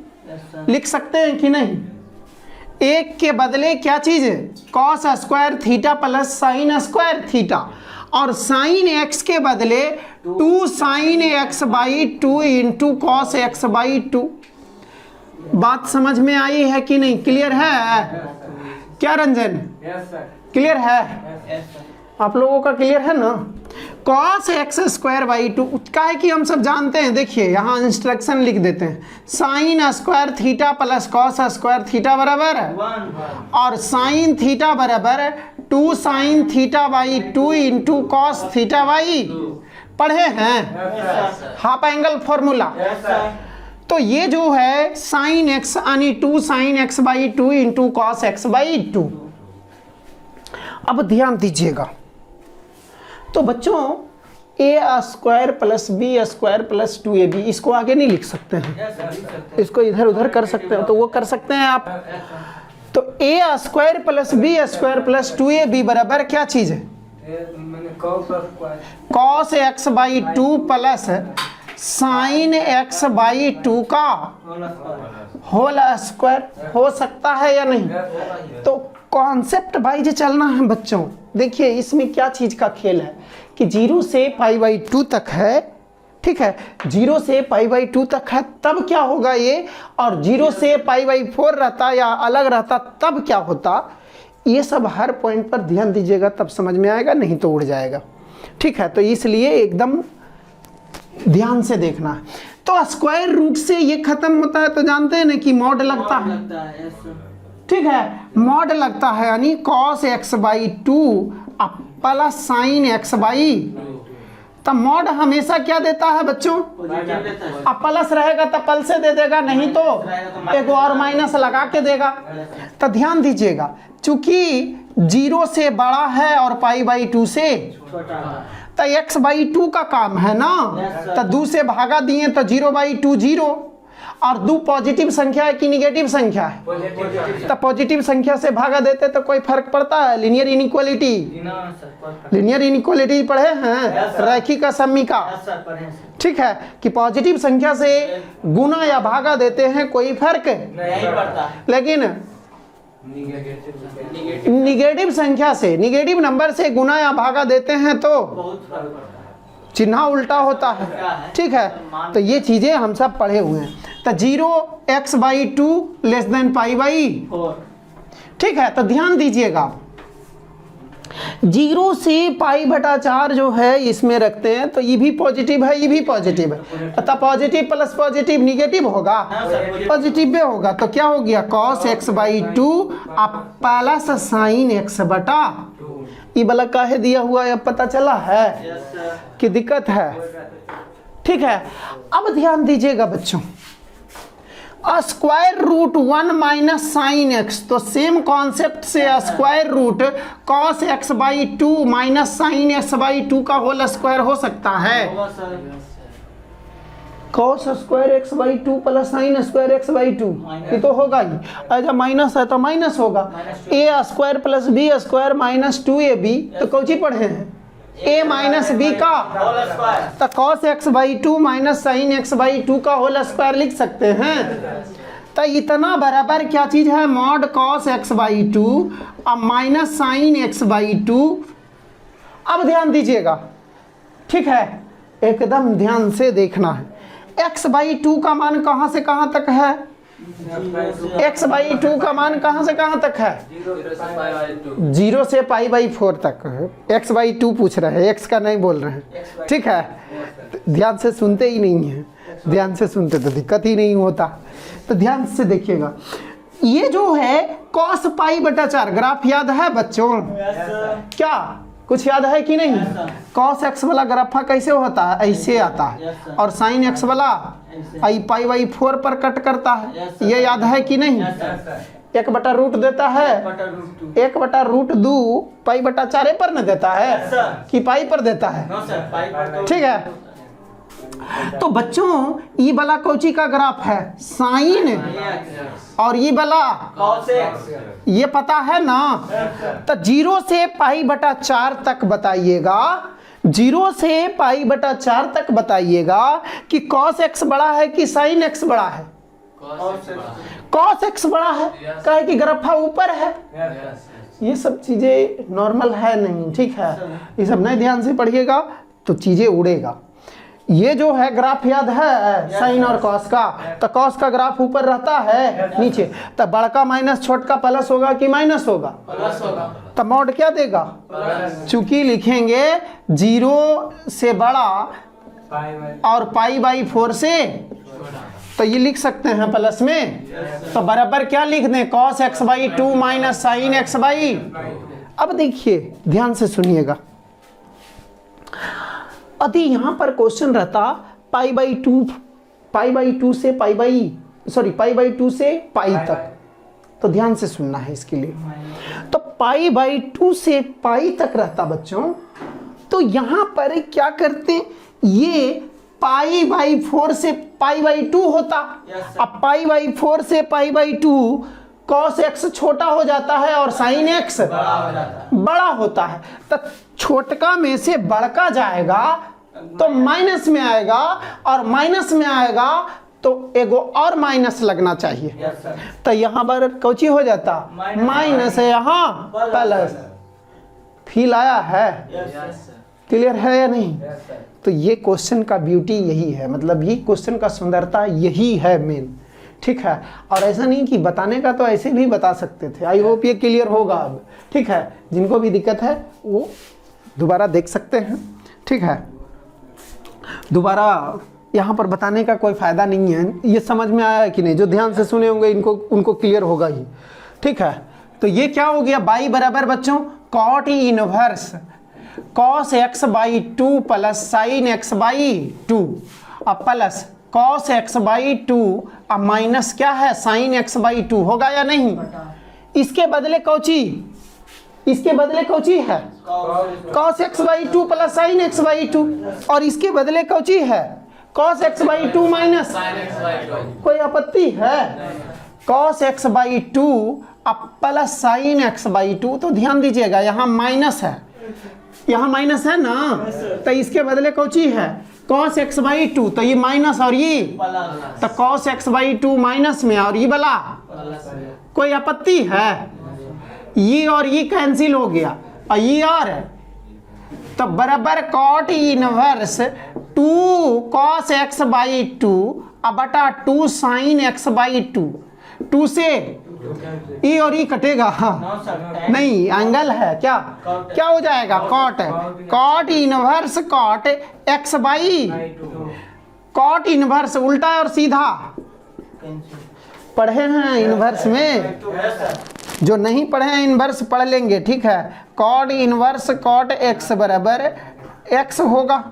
लिख सकते हैं कि नहीं? एक के बदले क्या चीज है? Cos square theta plus sine square theta, और साइन एक्स के बदले 2 sine x by 2 into cos x by 2। बात समझ में आई है कि नहीं? क्लियर है क्या रंजन? क्लियर है? आप लोगों का क्लियर है ना? कॉस एक्स स्क्वायर बाई 2 क्या है कि हम सब जानते हैं, देखिए यहाँ इंस्ट्रक्शन लिख देते हैं, sine square theta plus cos square theta बराबर है, और साइन थीटा बराबर 2 sine theta by 2 into cos theta by, पढ़े हैं हाफ एंगल फॉर्मूला। तो ये जो है साइन एक्स यानी 2 sine x by 2 into cos x by 2। अब ध्यान दीजिएगा, तो बच्चों A square plus B square plus 2ab, इसको आगे नहीं लिख सकते हैं, इसको इधर उधर कर सकते हो तो वो कर सकते हैं आप। तो A square plus B square plus 2ab बराबर क्या चीज है? Cos x by 2 plus sine x by 2 का होल स्क्वायर हो सकता है या नहीं? तो कॉन्सेप्ट वाइज चलना है बच्चों। देखिए इसमें क्या चीज का खेल है कि 0 से π/2 तक है, ठीक है, 0 से π/2 तक है, तब क्या होगा ये, और 0 से π/4 रहता या अलग रहता तब क्या होता, ये सब हर पॉइंट पर ध्यान दीजिएगा तब समझ में आएगा, नहीं तो उड़ जाएगा, ठीक है। तो इसलिए एकदम ध्यान से देखना है। तो स्क्वायर रूट से ये खत्म होता है तो जानते हैं ना कि मॉड लगता है, ठीक है, मॉड लगता है, यानी cos x by 2 plus sine x by, तब मॉड हमेशा क्या देता है बच्चों? अब प्लस रहेगा तो पल से दे देगा, नहीं तो एक और माइनस लगा के देगा। तो ध्यान दीजिएगा, चूंकि 0 से बड़ा है और π/2 से, तो x बाई 2 का काम है ना, तो 2 से भागा दिए तो 0/2 0, और 2 पॉजिटिव संख्या है कि निगेटिव संख्या है? तो पॉजिटिव संख्या से भागा देते तो कोई फर्क पड़ता है? लीनियर इनइक्वालिटी, लीनियर इनइक्वालिटी पढ़े हैं, रैखिक असमीका, ठीक है, कि पॉजिटिव संख्या से गुना या भागा देते हैं कोई फर्क नहीं पड़ता, लेकिन निगेटिव संख्या से, निगेटिव नंबर से गुना या भागा देते हैं तो चिन्ह उल्टा होता है, ठीक है। तो ये चीजें हम सब पढ़े हुए हैं। तो 0x/2 < π/4, ठीक है। तो ध्यान दीजिएगा, 0 से पाई बटा 4 जो है इसमें रखते हैं तो ये भी पॉजिटिव है, ये भी पॉजिटिव है, अतः पॉजिटिव प्लस पॉजिटिव निगेटिव होगा, पॉजिटिव में होगा तो क्या हो गया cos x बाई 2 अब प्लस साइन x बटा ये वाला काहे दिया हुआ है अब पता चला है कि दिक्कत है। ठीक है, अब ध्यान दीजिएगा बच्चों, square root 1 minus sine x, तो सेम कॉन्सेप्ट से square root cos x by 2 minus sine x by 2 का होल स्क्वायर हो सकता है। Cos square x by 2 plus sine square x by 2 ये तो होगा ही, जब माइनस है तो माइनस होगा। A square plus B square minus 2ab तो कौची पढ़े हैं a माइनस बी का, तो cos x by 2 minus sine x by 2 का होल स्क्वायर लिख सकते हैं। तो इतना बराबर क्या चीज है मॉड कॉस एक्स बाई 2 अब माइनस साइन एक्स बाई 2। अब ध्यान दीजिएगा, ठीक है, एकदम ध्यान से देखना है। x बाई 2 का मान कहां से कहां तक है, x बाई 2 का मान कहां से कहां तक है, 0 से पाई बाई 4 तक है। x बाई 2 पूछ रहे हैं, x का नहीं बोल रहे हैं, ठीक है, ध्यान से सुनते ही नहीं है, ध्यान से सुनते तो दिक्कत ही नहीं होता। तो ध्यान से देखिएगा, ये जो है कॉस पाई बटा 4 ग्राफ याद है बच्चों, क्या कुछ याद है कि नहीं, कॉस एक्स वाला ग्राफा कैसे होता है, ऐसे आता है, और साइन एक्स वाला आई पाई बाई 4 पर कट करता है, ये याद है कि नहीं, 1 बटा रूट देता है, 1 बटा रूट 2 पाई बटा 4 पर न देता है कि पाई पर देता है, ठीक है। तो बच्चों ये वाला कौची का ग्राफ है साइन, और ये वाला ये पता है ना, तो 0 से पाई बटा 4 तक बताइएगा, 0 से पाई बटा 4 तक बताइएगा कि cos x बड़ा है कि sin x बड़ा है, cos x बड़ा है, कहे कि ग्राफा ऊपर है, ये सब चीजें नॉर्मल है नहीं, ठीक है, ये सब नहीं ध्यान से पढ़िएगा तो चीजें उड़ेगा। ये जो है ग्राफ याद है साइन और कॉस का, तो कॉस का ग्राफ ऊपर रहता है नीचे, तो बड़का माइनस छोटका प्लस होगा कि माइनस होगा, तो मॉड क्या देगा, चूंकि लिखेंगे 0 से बड़ा और पाई बाई 4 से, तो ये लिख सकते हैं प्लस में, तो बराबर क्या लिख दें cos x by 2 minus sine x by. अब देखिए ध्यान से सुनिएगा, यदि यहां पर क्वेश्चन रहता पाई बाई 2 से पाई बाई 2 से पाई तक, तो ध्यान से सुनना है इसके लिए, तो पाई बाई 2 से पाई तक रहता बच्चों, तो यहां पर क्या करते, ये पाई बाई 4 से पाई बाई 2 होता, अब पाई बाई 4 से पाई बाई 2 cos x छोटा हो जाता है और sin x बड़ा होता है, तो छोटका में से बड़का जाएगा तो माइनस में आएगा, और माइनस में आएगा तो एगो और माइनस लगना चाहिए, तो यहाँ पर कौची हो जाता माइनस है, यहाँ प्लस, फील आया है, क्लियर है या नहीं। तो ये क्वेश्चन का ब्यूटी यही है, मतलब ये क्वेश्चन का सुंदरता यही है मेन, ठीक है, और ऐसा नहीं कि बताने का तो ऐसे भी बता सकते थे। आई होप ये क्लियर होगा अब, ठीक है, जिनको भी दिक्कत है वो दोबारा देख सकते हैं, ठीक है, दोबारा यहाँ पर बताने का कोई फायदा नहीं है, ये समझ में आया है कि नहीं, जो ध्यान से सुने होंगे उनको क्लियर होगा ही, ठीक है। तो ये क्या हो गया, बाई बराबर बच्चों cot inverse cos x by 2 plus sine x by 2 अब प्लस cos x बाई 2 अब माइनस क्या है साइन x बाई 2 होगा या नहीं, इसके बदले कौची, इसके बदले कौची है cos x by 2 plus sine x by 2, और इसके बदले कौची है cos x बाई 2 माइनस, कोई आपत्ति है, cos x बाई 2 अब प्लस साइन x बाई 2, तो ध्यान दीजिएगा यहाँ माइनस है, यहाँ माइनस है ना, तो इसके बदले कौची है cos x बाई 2, तो ये माइनस और ये, तो cos x बाई 2 माइनस में और ये वाला, कोई आपत्ति है, ये और ये कैंसिल हो गया, और ये और तो बराबर cot inverse 2 cos x by 2 अब बटा 2 साइन x बाई 2, 2 से ई और ई कटेगा, हाँ नो सर, नहीं एंगल है क्या, क्या हो जाएगा cot, cot inverse cot x by, cot inverse उल्टा और सीधा पढ़े हैं इनवर्स में, जो नहीं पढ़े हैं इनवर्स पढ़ लेंगे, ठीक है। कॉट इनवर्स कॉट एक्स बराबर एक्स होगा,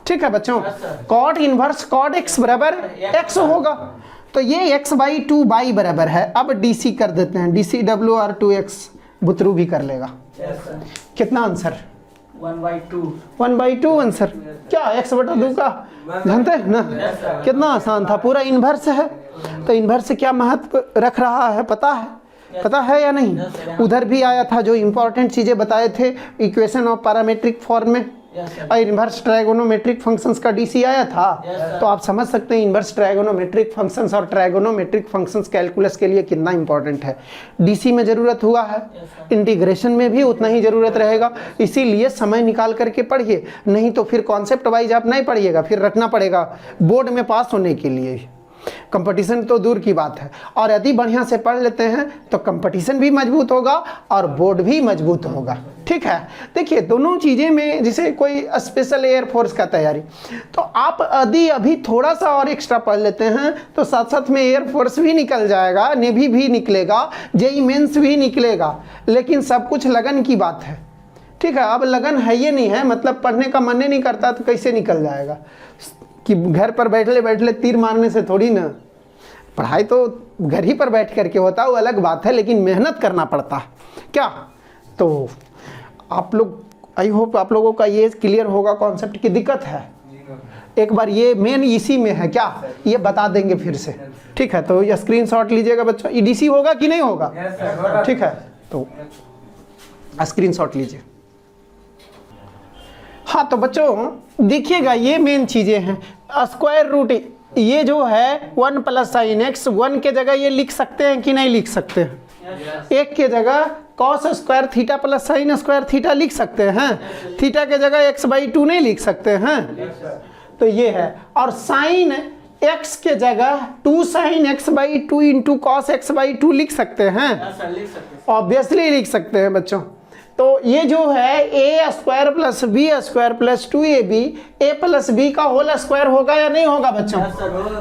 ठीक है बच्चों, कॉट इनवर्स कॉट एक्स बराबर एक्स होगा, तो ये एक्स बाई 2 बाई बराबर है। अब डीसी कर देते हैं, डीसी डब्ल्यू आर 2x बुतरू भी कर लेगा। कितना आंसर, 1/2 आंसर, क्या x बटा 2 का जानते हैं ना, कितना आसान था, पूरा इन्वर्स है, तो इन्वर्स क्या महत्व रख रहा है पता है, पता है या नहीं। उधर भी आया था जो इंपॉर्टेंट चीजें बताए थे इक्वेशन ऑफ पैरामीट्रिक फॉर्म में, और इन्वर्स ट्रायगोनोमेट्रिक फंक्शंस का डीसी आया था, तो आप समझ सकते हैं इन्वर्स ट्रायगोनोमेट्रिक फंक्शंस और ट्रायगोनोमेट्रिक फंक्शंस कैलकुलस के लिए कितना इंपॉर्टेंट है। डीसी में जरूरत हुआ है, इंटीग्रेशन में भी उतना ही जरूरत रहेगा, इसीलिए समय निकाल करके पढ़िए, नहीं तो फिर कॉन्सेप्ट वाइज आप नहीं पढ़िएगा, फिर रटना पड़ेगा बोर्ड में पास होने के लिए। कंपटीशन तो दूर की बात है, और यदि बढ़िया से पढ़ लेते हैं तो कंपटीशन भी मजबूत होगा और बोर्ड भी मजबूत होगा, ठीक है। देखिए दोनों चीज़ें में, जैसे कोई स्पेशल एयरफोर्स का तैयारी, तो आप यदि अभी थोड़ा सा और एक्स्ट्रा पढ़ लेते हैं तो साथ साथ में एयरफोर्स भी निकल जाएगा, नेवी भी निकलेगा, जेई मेंस भी निकलेगा, लेकिन सब कुछ लगन की बात है, ठीक है। अब लगन है ये नहीं है, मतलब पढ़ने का मन नहीं करता तो कैसे निकल जाएगा, कि घर पर बैठले बैठले तीर मारने से थोड़ी ना, पढ़ाई तो घर ही पर बैठ करके होता है वो अलग बात है, लेकिन मेहनत करना पड़ता है क्या। तो आप लोग, आई होप आप लोगों का ये क्लियर होगा कॉन्सेप्ट की दिक्कत है। एक बार ये मेन इसी में है क्या, ये बता देंगे फिर से, ठीक है। तो ये स्क्रीनशॉट लीजिएगा बच्चों, ईडीसी होगा कि नहीं होगा, ठीक है, तो स्क्रीनशॉट लीजिए। हाँ तो बच्चों देखिएगा ये मेन चीजें हैं, स्क्वायर रूट ये जो है 1 प्लस साइन एक्स, 1 के जगह ये लिख सकते हैं कि नहीं लिख सकते हैं, एक के जगह cos square theta plus sine square theta लिख सकते हैं, थीटा के जगह x/2 नहीं लिख सकते हैं, तो ये है। और साइन x के जगह 2 sign x/2 into cos x/2 लिख सकते हैं, ऑब्वियसली लिख सकते हैं बच्चों। तो ये जो है A square plus B square plus 2ab A plus B का होल स्क्वायर होगा या नहीं होगा बच्चों,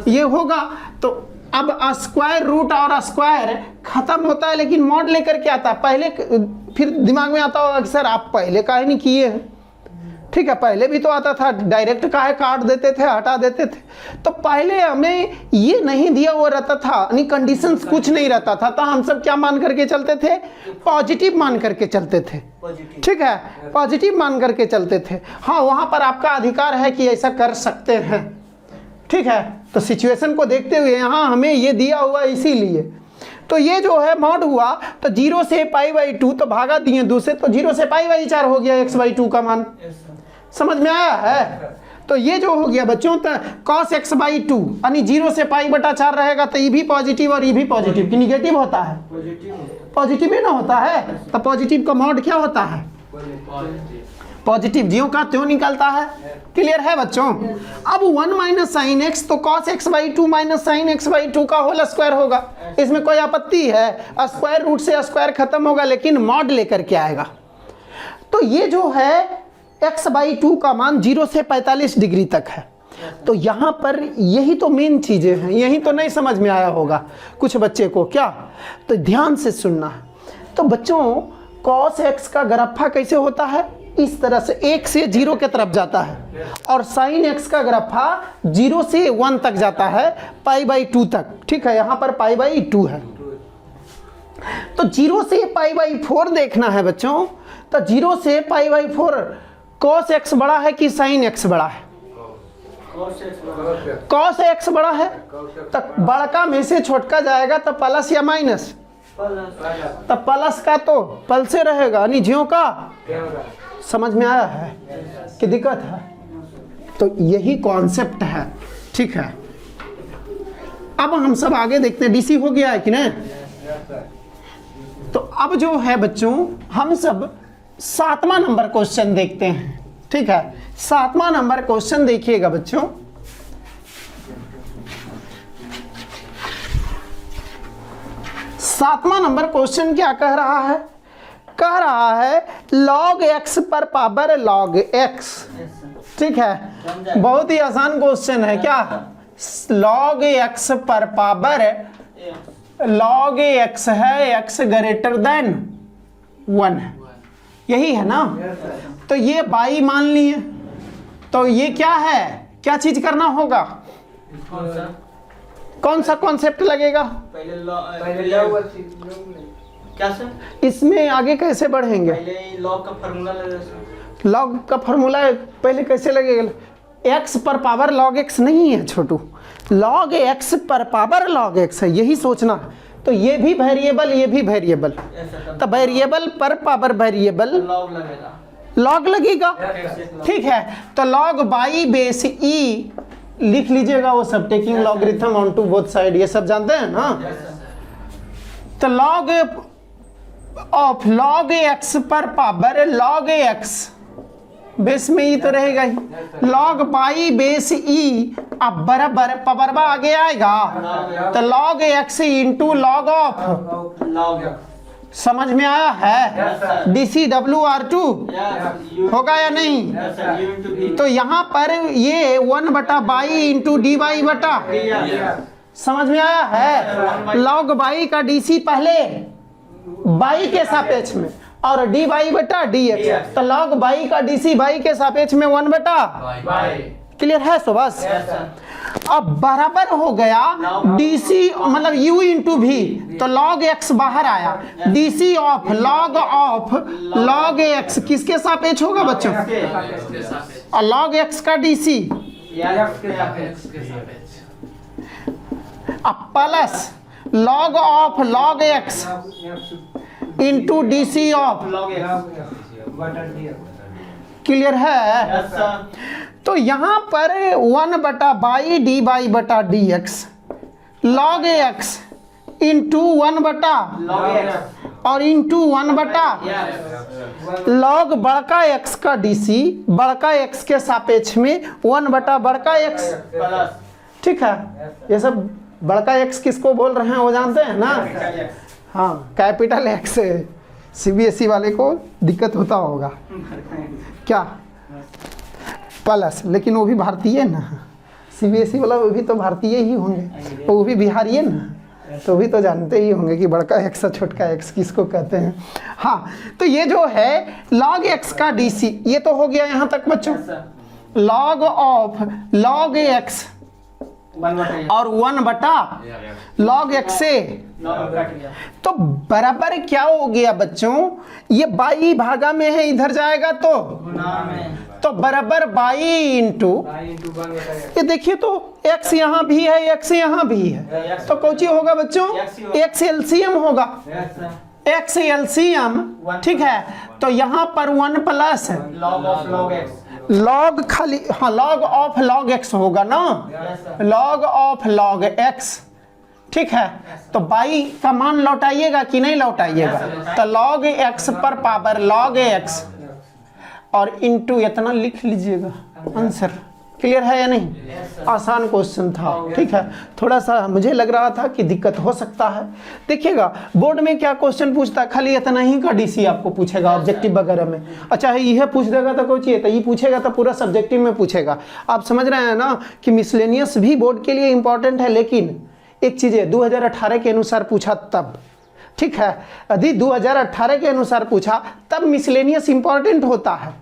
ये होगा। तो अब स्क्वायर रूट और स्क्वायर खत्म होता है, लेकिन मॉड लेकर के आता है पहले, फिर दिमाग में आता होगा कि सर आप पहले काहे नहीं किए हैं, ठीक है, पहले भी तो आता था, डायरेक्ट काहे काट देते थे, हटा देते थे। तो पहले हमें ये नहीं दिया हुआ रहता था, यानी कंडीशंस कुछ नहीं रहता था, तो हम सब क्या मान करके चलते थे, पॉजिटिव मान करके चलते थे, ठीक है, पॉजिटिव मान करके चलते थे। हाँ वहां पर आपका अधिकार है कि ऐसा कर सकते हैं, ठीक है। तो सिचुएशन को देखते हुए यहाँ हमें ये दिया हुआ इसीलिए, तो ये जो है मॉड हुआ तो 0 से π/2, तो भागा दिए 2 से, तो 0 से π/4 हो गया x/2 का मान, समझ में आया है। तो ये जो हो गया बच्चों तो cos x/2 यानी 0 से π/4 रहेगा, तो ये भी पॉजिटिव और ये भी पॉजिटिव कि निगेटिव होता है, पॉजिटिव ही ना होता है, तो पॉजिटिव का मॉड क्या होता है, पॉजिटिव, ज्यों का त्यों निकलता है, क्लियर है बच्चों। अब 1 माइनस साइन एक्स, तो cos x/2 minus sine x/2 का होल स्क्वायर होगा, इसमें कोई आपत्ति है, स्क्वायर रूट से स्क्वायर खत्म होगा, लेकिन मॉड लेकर के आएगा। तो ये जो है x/2 का मान 0 से 45 डिग्री तक है, तो यहाँ पर यही तो मेन चीजें हैं, यही तो नहीं समझ में आया होगा कुछ बच्चे को क्या, तो ध्यान से सुनना है। तो बच्चों cos x का ग्राफा कैसे होता है, इस तरह से 1 से 0 के तरफ जाता है, और sin x का ग्राफा 0 से 1 तक जाता है, π/2 तक, ठीक है, यहाँ पर π/2 है। तो 0 से π/4 देखना है बच्चों, तो 0 से π/4 cos x बड़ा है कि sin x बड़ा है, cos x बड़ा है, तो बड़का में से छोटका जाएगा तो प्लस या माइनस, तो प्लस का तो पल से रहेगा, यानी ज्यों का, समझ में आया है कि दिक्कत है। तो यही कॉन्सेप्ट है, ठीक है। अब हम सब आगे देखते हैं, डीसी हो गया है कि नहीं। तो अब जो है बच्चों हम सब 7वां नंबर क्वेश्चन देखते हैं, ठीक है। 7वां नंबर क्वेश्चन देखिएगा बच्चों, 7वां नंबर क्वेश्चन क्या कह रहा है? कह रहा है log x पर पावर log x। ठीक है, बहुत ही आसान क्वेश्चन है। क्या? log x पर पावर log x है x ग्रेटर देन 1, यही है ना? तो ये बाई मान लिए, तो ये क्या है, क्या चीज करना होगा? कौन सा कॉन्सेप्ट लगेगा? क्या सर? इसमें आगे कैसे बढ़ेंगे? पहले लॉग का फार्मूला लगेगा सर। लॉग का फार्मूला पहले कैसे लगेगा? x पर पावर log x नहीं है छोटू, log x पर पावर log x है, यही सोचना। तो ये भी वेरिएबल, ये भी वेरिएबल, तो वेरिएबल पर पावर वेरिएबल लॉग लगेगा, log लगेगा। ठीक है, तो log बाई बेस e लिख लीजिएगा वो सब, taking logarithm on to both side, ये सब जानते हैं ना? तो log ऑफ log x पर पावर log x बेस में ई तो रहेगा ही, log बाई बेस ई, अब बराबर पावर आगे आएगा तो log x into log of, log समझ में आया है? DCWR2 होगा या नहीं? तो यहाँ पर ये 1 बटा बाई इंटू डी बाई बटा, समझ में आया है? log बाई का DC पहले बाई के सापेक्ष में और डी बाई बटा डी एक्स, तो log बाई का DC बाई के सापेक्ष में 1 बटा, क्लियर है? सो बस अब बराबर हो गया DC मतलब u इंटू भी, तो log x बाहर आया, DC ऑफ log x किसके सापेक्ष होगा बच्चों? और log x का DC, अब plus log of log x into DC of, clear है? तो यहाँ पर 1 बटा बाई डी बाई बटा D x, log x into 1 बटा और इंटू 1 बटा log बड़का x का DC बड़का x के सापेक्ष में 1 बटा बड़का x। ठीक है, ये सब बड़का x किसको बोल रहे हैं वो जानते हैं ना? हाँ, कैपिटल X। CBSE वाले को दिक्कत होता होगा क्या? प्लस, लेकिन वो भी भारतीय ना, CBSE वाला वो भी तो भारतीय ही होंगे, वो भी बिहारी है ना, तो भी तो जानते ही होंगे कि बड़का x और छोटका x किसको कहते हैं। हाँ, तो ये जो है log x का DC, ये तो हो गया यहाँ तक बच्चों। log ऑफ log x और 1 बटा log x से, तो बराबर क्या हो गया बच्चों? ये बाई भागा में है, इधर जाएगा तो बराबर बाई इंटू, ये देखिए तो x यहाँ भी है, x यहाँ भी है, तो कौन सी होगा बच्चों? x एलसीएम होगा, x एलसीएम। ठीक है, तो यहाँ पर 1 प्लस log खाली, हाँ log ऑफ log x होगा ना, log ऑफ log x। ठीक है, तो बाई का मान लौटाइएगा कि नहीं लौटाइएगा? तो log x पर पावर log x और इंटू इतना लिख लीजिएगा आंसर। क्लियर है या नहीं? आसान क्वेश्चन था। ठीक है, थोड़ा सा मुझे लग रहा था कि दिक्कत हो सकता है। देखिएगा बोर्ड में क्या क्वेश्चन पूछता है, खाली इतना ही का DC आपको पूछेगा ऑब्जेक्टिव वगैरह में। अच्छा यह पूछ देगा तो कोई चाहिए, तो ये पूछेगा तो पूरा सब्जेक्टिव में पूछेगा। आप समझ रहे हैं ना कि मिसलेनियस भी बोर्ड के लिए इंपॉर्टेंट है, लेकिन एक चीज़ है 2018 के अनुसार पूछा तब। ठीक है, यदि 2018 के अनुसार पूछा तब मिसलेनियस इंपॉर्टेंट होता है,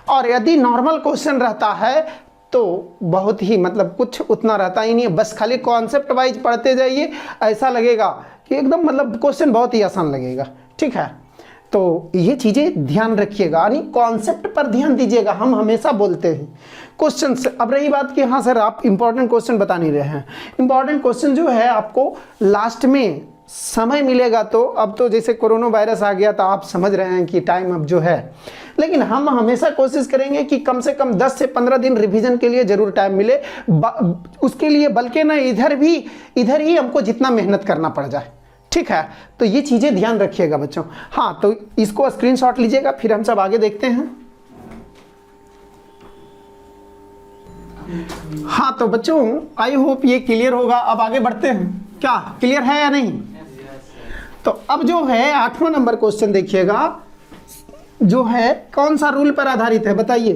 और यदि नॉर्मल क्वेश्चन रहता है तो बहुत ही मतलब कुछ उतना रहता ही नहीं है, बस खाली कॉन्सेप्ट वाइज पढ़ते जाइए, ऐसा लगेगा कि एकदम मतलब क्वेश्चन बहुत ही आसान लगेगा। ठीक है, तो ये चीज़ें ध्यान रखिएगा, यानी कॉन्सेप्ट पर ध्यान दीजिएगा। हम हमेशा बोलते हैं क्वेश्चन से। अब रही बात कि हाँ सर आप इंपॉर्टेंट क्वेश्चन बता नहीं रहे हैं, इंपॉर्टेंट क्वेश्चन जो है आपको लास्ट में समय मिलेगा। तो अब तो जैसे कोरोना वायरस आ गया, तो आप समझ रहे हैं कि टाइम अब जो है, लेकिन हम हमेशा कोशिश करेंगे कि कम से कम 10 से 15 दिन रिवीजन के लिए जरूर टाइम मिले। उसके लिए बल्कि ना इधर ही हमको जितना मेहनत करना पड़ जाए। ठीक है, तो ये चीज़ें ध्यान रखिएगा बच्चों। हाँ, तो इसको स्क्रीनशॉट लीजिएगा, फिर हम सब आगे देखते हैं। हाँ तो बच्चों आई होप ये क्लियर होगा। अब आगे बढ़ते हैं, क्या क्लियर है या नहीं? तो अब जो है 8वां नंबर क्वेश्चन देखिएगा, जो है कौन सा रूल पर आधारित है बताइए,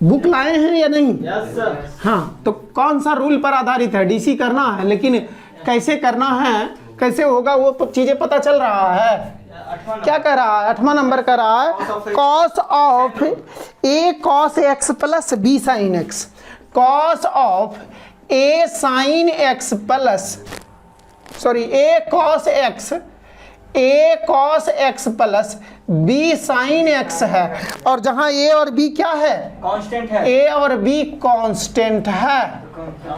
बुक लाए हैं या नहीं? Yes sir. हाँ, तो कौन सा रूल पर आधारित है? डीसी करना है, लेकिन कैसे करना है, कैसे होगा वो चीजें पता चल रहा है। क्या कर रहा है? 8वां नंबर कर रहा है cos of a cos x plus B sine x, cos of a sine x plus sorry a cos x plus B sine x है, और जहां ए और बी क्या है? कांस्टेंट है। ए और बी कांस्टेंट है,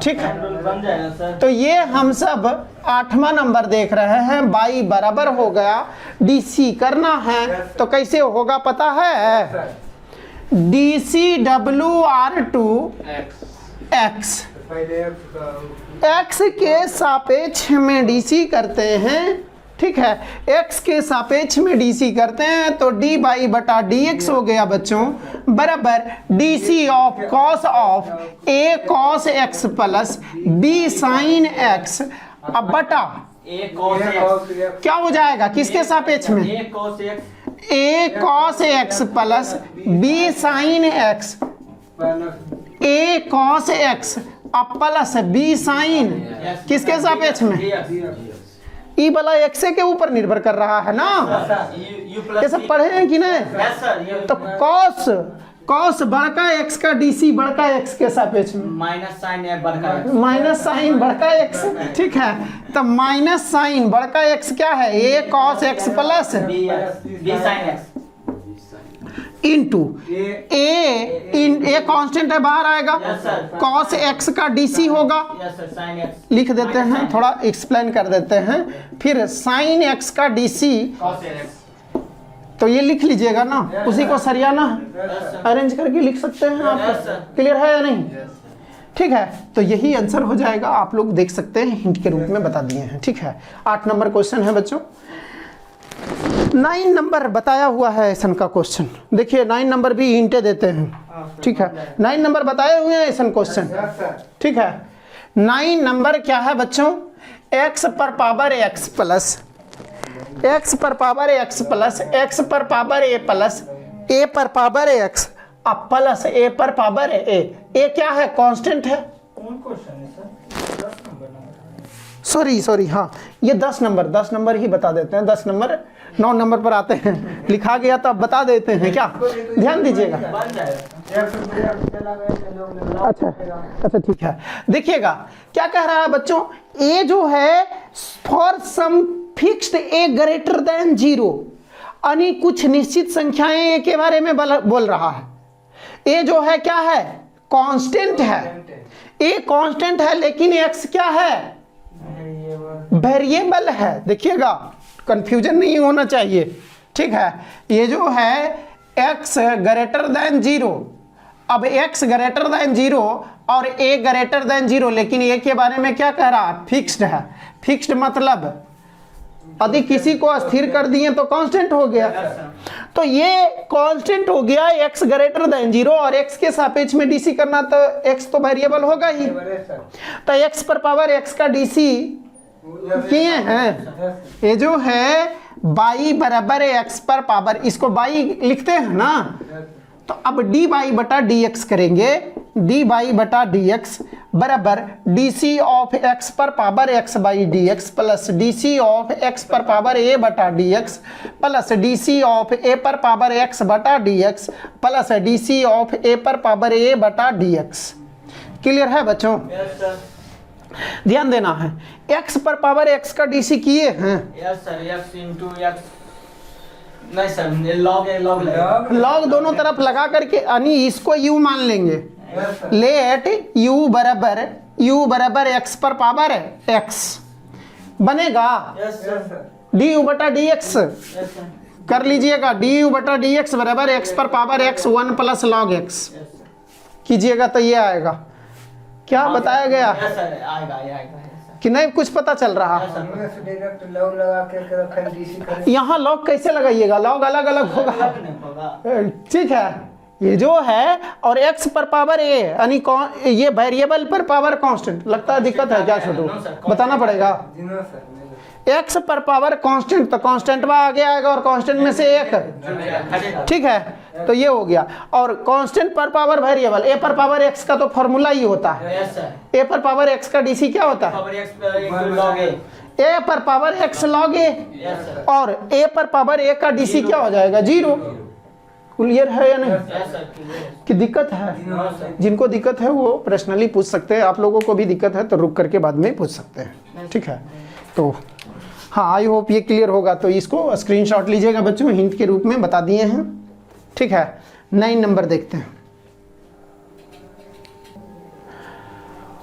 ठीक है। बन जाएगा सर। तो ये हम सब 8वां नंबर देख रहे हैं, बाई बराबर हो गया, डीसी करना है तो कैसे होगा पता है? DC W R to x, x के सापेक्ष में डीसी करते हैं, ठीक है। x के सापेक्ष में डीसी करते हैं तो डी बाई बटा डी एक्स हो गया बच्चों, बराबर DC of a cos x plus B sine x, अब बटा ए कॉस एक्स क्या हो जाएगा किसके सापेक्ष में? A cos x plus B sine X, A cos X अब प्लस बी साइन किसके सापेक्ष में? ई वाला एक्स के ऊपर निर्भर कर रहा है ना, ये सब पढ़े हैं कि नहीं? तो कॉस बड़का एक्स का डीसी बड़का एक्स के सापेक्ष में, माइनस साइन है बड़का एक्स, माइनस साइन बड़का एक्स, ठीक है। तो माइनस साइन बड़का एक्स क्या है? A cos x plus B sine X into a constant है बाहर आएगा, कॉस एक्स का डीसी होगा, साइन एक्स लिख देते हैं, थोड़ा एक्सप्लेन कर देते हैं, फिर साइन एक्स का डीसी, कॉस एक्स, तो ये लिख लीजिएगा ना, उसी को सरियाना अरेंज करके लिख सकते हैं आप, क्लियर है या नहीं? ठीक है, तो यही आंसर हो जाएगा, आप लोग देख सकते हैं, हिंट के रूप में बता दिए हैं, ठीक है। 8 नंबर क्वेश्चन है बच्चों। 9 नंबर बताया हुआ है ऐसा का क्वेश्चन, देखिए 9 नंबर भी हिंटे देते हैं, ठीक है। 9 नंबर बताए हुए हैं ऐसा क्वेश्चन, ठीक है। 9 नंबर क्या है बच्चों? x पर पावर x प्लस x पर पावर x प्लस x पर पावर a प्लस a पर पावर x अब प्लस a पर पावर a क्या है? कांस्टेंट है। कौन क्वेश्चन है सर? 10 नंबर। सॉरी हाँ, ये 10 नंबर ही बता देते हैं, 10 नंबर 9 नंबर पर आते हैं, लिखा गया तो अब बता देते हैं, क्या ध्यान दीजिएगा। बन जाएगा। अच्छा ठीक है, देखिएगा क्या कह रहा है बच्चों, ए जो है for some fixed a greater than 0, यानी कुछ निश्चित संख्याएं ए के बारे में बोल रहा है। ए जो है क्या है? कांस्टेंट है, ए कांस्टेंट है, लेकिन एक्स क्या है? वेरिएबल है। देखिएगा कंफ्यूजन नहीं होना चाहिए, ठीक है। ये जो है x ग्रेटर देन 0, अब x ग्रेटर देन 0 और a ग्रेटर देन 0, लेकिन a के बारे में क्या कह रहा है? फिक्स्ड है। फिक्स्ड मतलब यदि किसी को स्थिर कर दिए तो कांस्टेंट हो गया, तो ये कांस्टेंट हो गया x ग्रेटर देन 0, और x के सापेक्ष में डीसी करना तो x तो वेरिएबल होगा ही, तो x पर पावर x का डीसी किए हैं। ये जो है बाई बराबर x पर पावर, इसको बाई लिखते हैं ना, तो अब डी बाई बटा डी एक्स करेंगे, डी बाई बटा डी एक्स बराबर डी सी ऑफ एक्स पर power X by D X plus D C of X पर पावर ए बटा D X plus D C of A पर power X बटा D X plus D C of A पर power A बटा D x. Clear है बच्चों? ध्यान देना है, x पर पावर x का डीसी किए हैं। Yes sir, x into x नहीं सर, लॉग दोनों तरफ लगा करके, यानी इसको u मान लेंगे, लेट u बराबर x पर पावर x बनेगा। यस सर, du बटा dx कर लीजिएगा, du बटा dx बराबर x पर power x 1 plus log x कीजिएगा तो ये आएगा। क्या बताया गया कि नहीं कुछ पता चल रहा? यहाँ लॉग कैसे लगाइएगा? लॉग अलग अलग होगा, ठीक है। ये जो है और x पर पावर a, यानी ये वेरिएबल पर पावर कांस्टेंट, लगता है दिक्कत है क्या छोटू? बताना पड़ेगा। x पर पावर कांस्टेंट, तो कांस्टेंट में आगे आएगा और कांस्टेंट में से एक, ठीक है, तो ये हो गया। और कांस्टेंट पर पावर वेरिएबल, a पर पावर x का तो फॉर्मूला ही होता है, a पर पावर x का डीसी क्या होता है, a पर पावर x log a, और a पर पावर a का डीसी क्या हो जाएगा, 0। क्लियर है या नहीं कि दिक्कत है? जिनको दिक्कत है वो पर्सनली पूछ सकते हैं, आप लोगों को भी दिक्कत है तो रुक करके बाद में पूछ सकते हैं, ठीक है। तो हाँ, आई होप ये क्लियर होगा। तो इसको स्क्रीनशॉट लीजिएगा बच्चों, हिंट के रूप में बता दिए हैं, ठीक है। 9 नंबर देखते हैं।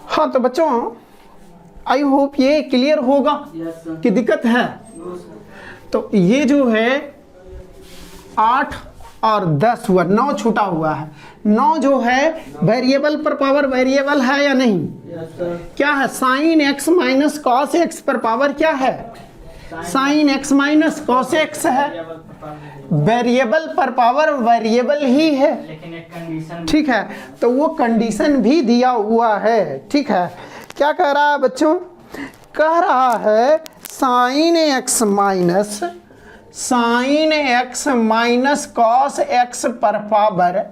हाँ तो बच्चों आई होप ये क्लियर होगा कि दिक्कत है। तो ये जो है 8 और 10 हुआ, 9 छूटा हुआ है। 9 जो है वेरिएबल पर पावर वेरिएबल है या नहीं? क्या है? Sine X minus cos X पर पावर क्या है? Sine X minus cos x है। वेरिएबल पर पावर वेरिएबल ही है, लेकिन एक कंडीशन, ठीक है। तो वो कंडीशन भी दिया हुआ है, ठीक है। क्या कह रहा है बच्चों? कह रहा है sine X minus cos X पर power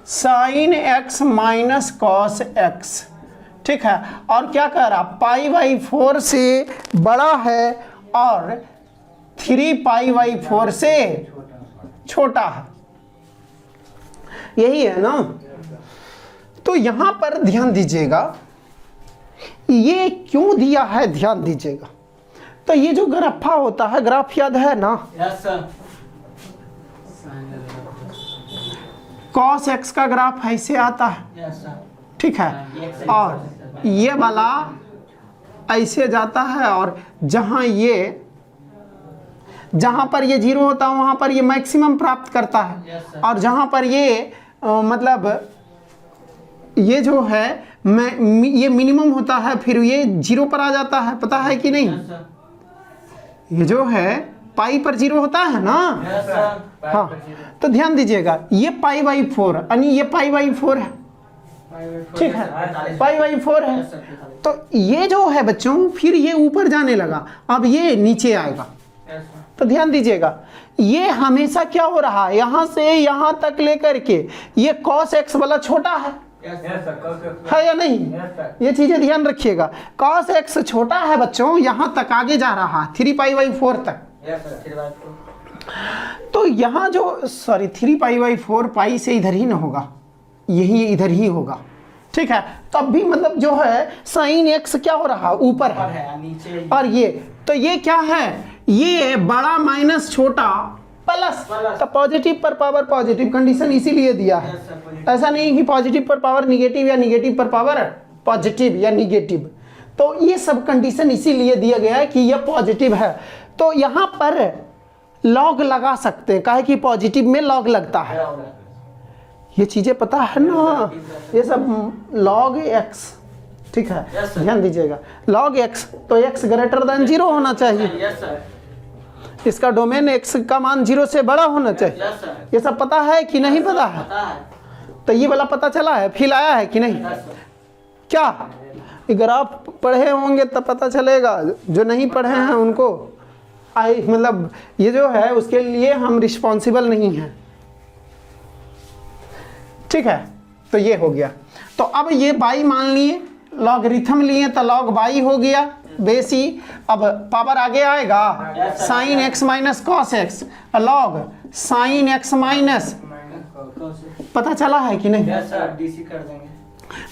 sine X minus cos X, ठीक है। और क्या कह रहा? π/4 से बड़ा है और 3π/4 से छोटा है, यही है ना। तो यहां पर ध्यान दीजिएगा, ये क्यों दिया है, ध्यान दीजिएगा। तो ये जो ग्राफा होता है, ग्राफ याद है ना, कॉस एक्स का ग्राफ ऐसे आता है, ठीक है। और ये वाला ऐसे जाता है, और जहां पर ये 0 होता है वहां पर ये मैक्सिमम प्राप्त करता है, और जहां पर ये मतलब ये जो है ये मिनिमम होता है, फिर ये 0 पर आ जाता है, पता है कि नहीं? ये जो है पाई पर 0 होता है ना, हाँ। तो ध्यान दीजिएगा, ये π/4 यानी ये π/4 है, ठीक है, π/4 है। तो ये जो है बच्चों, फिर ये ऊपर जाने लगा, अब ये नीचे आएगा। तो ध्यान दीजिएगा, ये हमेशा क्या हो रहा है, यहां से यहां तक लेकर के ये cos x वाला छोटा है या नहीं? ये चीजें ध्यान रखिएगा। cos x छोटा है बच्चों, यहां तक आगे जा रहा है 3π/4 तक। तो यहां जो 3π/4 पाई से इधर ही ना होगा, यही इधर ही होगा, ठीक है। तब भी मतलब जो है साइन एक्स क्या हो रहा है, ऊपर है, और ये तो ये क्या है, ये बड़ा माइनस छोटा प्लस, तो पॉजिटिव पर पावर पॉजिटिव, कंडीशन इसीलिए दिया है। ऐसा नहीं कि पॉजिटिव पर पावर निगेटिव या निगेटिव पर पावर पॉजिटिव या निगेटिव, तो ये सब कंडीशन इसीलिए दिया गया है कि ये पॉजिटिव है। तो यहाँ पर लॉग लगा सकते हैं, काहे कि पॉजिटिव में लॉग लगता है, ये चीजें पता है ना, ये सब लॉग एक्स, ठीक है। ध्यान दीजिएगा, लॉग एक्स, तो x ग्रेटर देन 0 होना चाहिए, इसका डोमेन x का मान 0 से बड़ा होना चाहिए। ये सब पता है कि नहीं पता है? तो ये वाला पता चला है, फील आया है कि नहीं? क्या अगर आप पढ़े होंगे तब पता चलेगा, जो नहीं पढ़े हैं उनको मतलब ये जो है उसके लिए हम रिस्पॉन्सिबल नहीं हैं, ठीक है। तो ये हो गया। तो अब ये बाई मान लिए, लॉगरिथम लिए तो लॉग बाई हो गया बेसी। अब पावर आगे आएगा sign X minus cos x, log sine X minus, पता चला है कि नहीं? डीसी कर देंगे।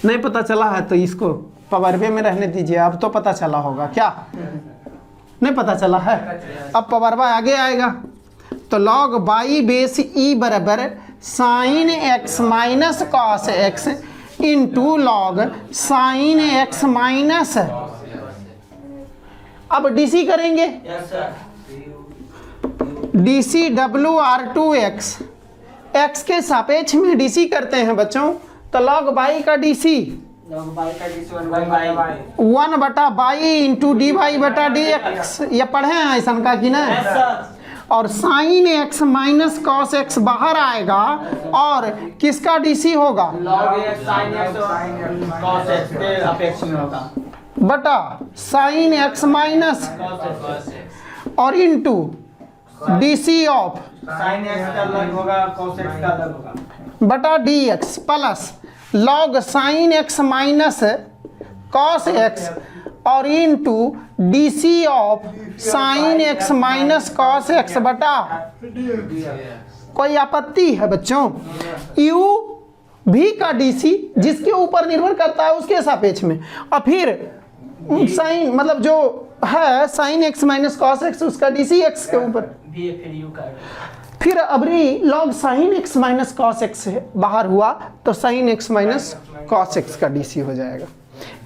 नहीं पता चला है तो इसको पावर वे में रहने दीजिए, अब तो पता चला होगा। क्या नहीं पता चला है? अब पावर बाय आगे आएगा, तो लॉग बाई बेस ई बराबर sign X minus cos x into log sine X minus, अब डीसी करेंगे, डीसी WR2x, x के सापेक्ष में डीसी करते हैं बच्चों, तो लॉग बाई का डीसी 1/बाई इंटू dy/dx, ये पढ़े हैं ऐसा का कि ना? और sine X minus cos X बाहर आएगा, और किसका डीसी होगा? बटा साइन एक्स माइनस और into DC of sine X का अलग होगा, कॉस एक्स का अलग होगा, बटा D X plus log sine X minus cos X और into DC of sine X minus cos X बटा। कोई आपत्ति है बच्चों? यू भी का डीसी जिसके ऊपर निर्भर करता है उसके सापेक्ष में, और फिर साइन मतलब जो है sine X minus cos x उसका डीसी एक्स के ऊपर, भी फिर यू का फिर अबरी log sine X minus cos x से बाहर हुआ तो sign X minus cos X का डीसी हो जाएगा।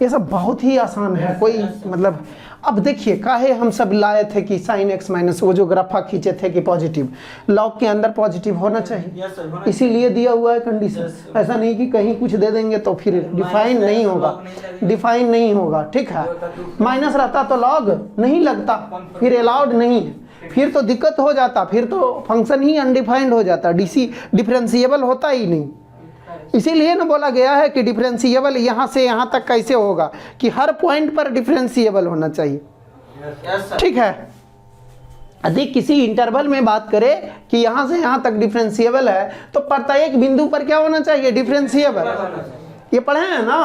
ये सब बहुत ही आसान है, कोई मतलब अब देखिए काहे हम सब लाए थे कि साइन एक्स माइनस, वो जो ग्राफा खींचे थे कि पॉजिटिव, लॉग के अंदर पॉजिटिव होना चाहिए, यस सर, इसीलिए दिया हुआ है कंडीशन। ऐसा नहीं कि कहीं कुछ दे देंगे तो फिर डिफाइन नहीं होगा, डिफाइन नहीं होगा, ठीक है। माइनस रहता तो लॉग नहीं लगता, फिर अलाउड नहीं है, फिर तो दिक्कत हो जाता, फिर तो फंक्शन ही अनडिफाइंड हो जाता, डीसी डिफरेंशिएबल होता ही नहीं। इसीलिए ना बोला गया है कि डिफरेंशिएबल यहाँ से यहाँ तक कैसे होगा कि हर पॉइंट पर डिफरेंशिएबल होना चाहिए, ठीक है। यदि किसी इंटरवल में बात करें कि यहाँ से यहाँ तक डिफरेंशिएबल है तो प्रत्येक बिंदु पर क्या होना चाहिए? डिफरेंशिएबल। ये पढ़े हैं ना?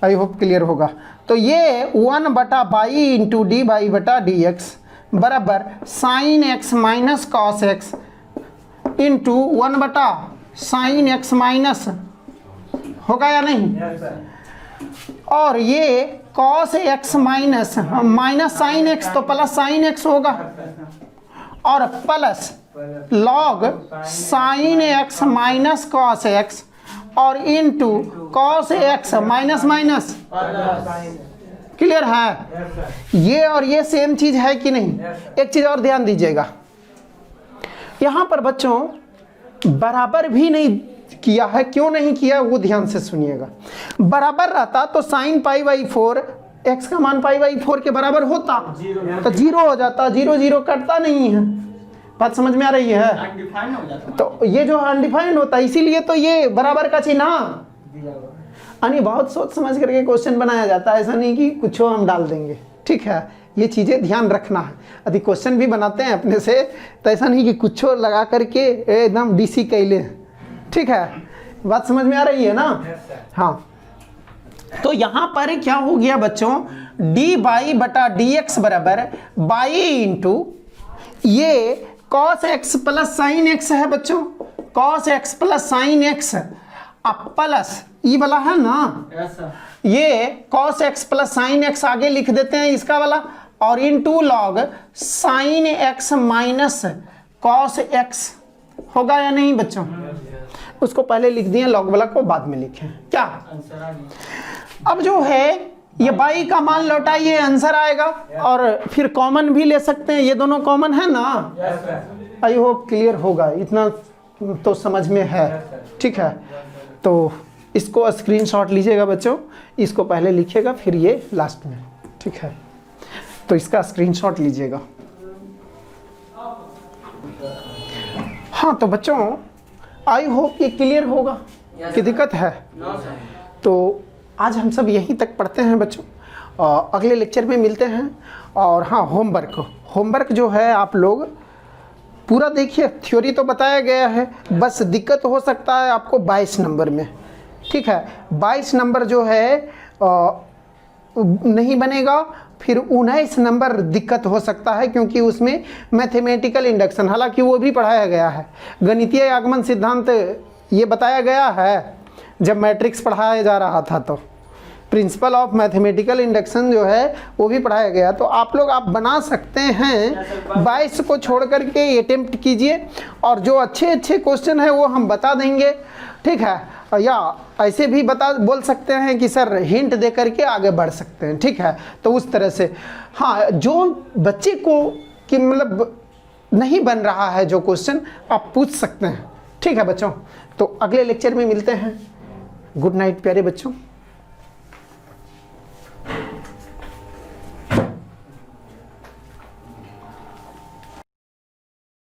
आई होप क्लियर होगा। तो ये 1 बटा बाई इंटू डी बाई बटा डी एक्स बराबर sign X minus cos x into 1 बटा साइन एक्स माइनस होगा या नहीं? और ये cos X minus minus sine x तो प्लस साइन एक्स होगा, और plus log sine X minus cos X और into cos X minus minus. Clear है? ये और ये सेम चीज है कि नहीं? एक चीज और ध्यान दीजिएगा, यहां पर बच्चों बराबर भी नहीं किया है, क्यों नहीं किया वो ध्यान से सुनिएगा। बराबर रहता तो साइन पाई बाई 4 एक्स का मान पाई बाई 4 के बराबर होता तो 0 हो जाता, 0 0 कटता नहीं है। बात समझ में आ रही है? अनडिफाइंड हो जाता, तो ये जो अनडिफाइंड होता है इसीलिए तो ये बराबर का चिन्ह यानी बहुत सोच समझ करके क्वेश्चन बनाया जाता है, ऐसा नहीं कि कुछ हम डाल देंगे, ठीक है। ये चीज़ें ध्यान रखना है। यदि क्वेश्चन भी बनाते हैं अपने से तो ऐसा नहीं कि कुछ लगा करके एकदम डीसी कैले, ठीक है। बात समझ में आ रही है ना? हाँ, तो यहाँ पर क्या हो गया बच्चों? डी बाई बटा डी एक्स बराबर बाई इंटू ये cos x plus sine x है बच्चों, cos x plus sine x plus ये वाला है ना, ये cos x plus sine x आगे लिख देते हैं इसका वाला, और into log sine X minus cos x होगा या नहीं बच्चों? उसको पहले लिख दिए, लॉग वाला को बाद में लिखें। क्या अब जो है ये बाई का मान लौटाइए, आंसर आएगा, और फिर कॉमन भी ले सकते हैं, ये दोनों कॉमन है ना? आई होप क्लियर होगा, इतना तो समझ में है, ठीक है। तो इसको स्क्रीनशॉट लीजिएगा बच्चों, इसको पहले लिखिएगा फिर ये लास्ट में, ठीक है। तो इसका स्क्रीनशॉट लीजिएगा। हाँ तो बच्चों आई होप ये क्लियर होगा कि दिक्कत है। तो आज हम सब यहीं तक पढ़ते हैं बच्चों, अगले लेक्चर में मिलते हैं। और हाँ, होमवर्क जो है आप लोग पूरा देखिए, थ्योरी तो बताया गया है, बस दिक्कत हो सकता है आपको 22 नंबर में, ठीक है। 22 नंबर जो है नहीं बनेगा, फिर 19 नंबर दिक्कत हो सकता है क्योंकि उसमें मैथमेटिकल इंडक्शन, हालांकि वो भी पढ़ाया गया है, गणितीय आगमन सिद्धांत ये बताया गया है जब मैट्रिक्स पढ़ाया जा रहा था, तो प्रिंसिपल ऑफ मैथमेटिकल इंडक्शन जो है वो भी पढ़ाया गया। तो आप लोग आप बना सकते हैं, 22 को छोड़ करके अटेम्प्ट कीजिए, और जो अच्छे अच्छे क्वेश्चन है वो हम बता देंगे, ठीक है। या ऐसे भी बोल सकते हैं कि सर हिंट दे करके आगे बढ़ सकते हैं, ठीक है। तो उस तरह से हाँ, जो बच्चे को कि मतलब नहीं बन रहा है जो क्वेश्चन, आप पूछ सकते हैं, ठीक है बच्चों। तो अगले लेक्चर में मिलते हैं। गुड नाइट प्यारे बच्चों।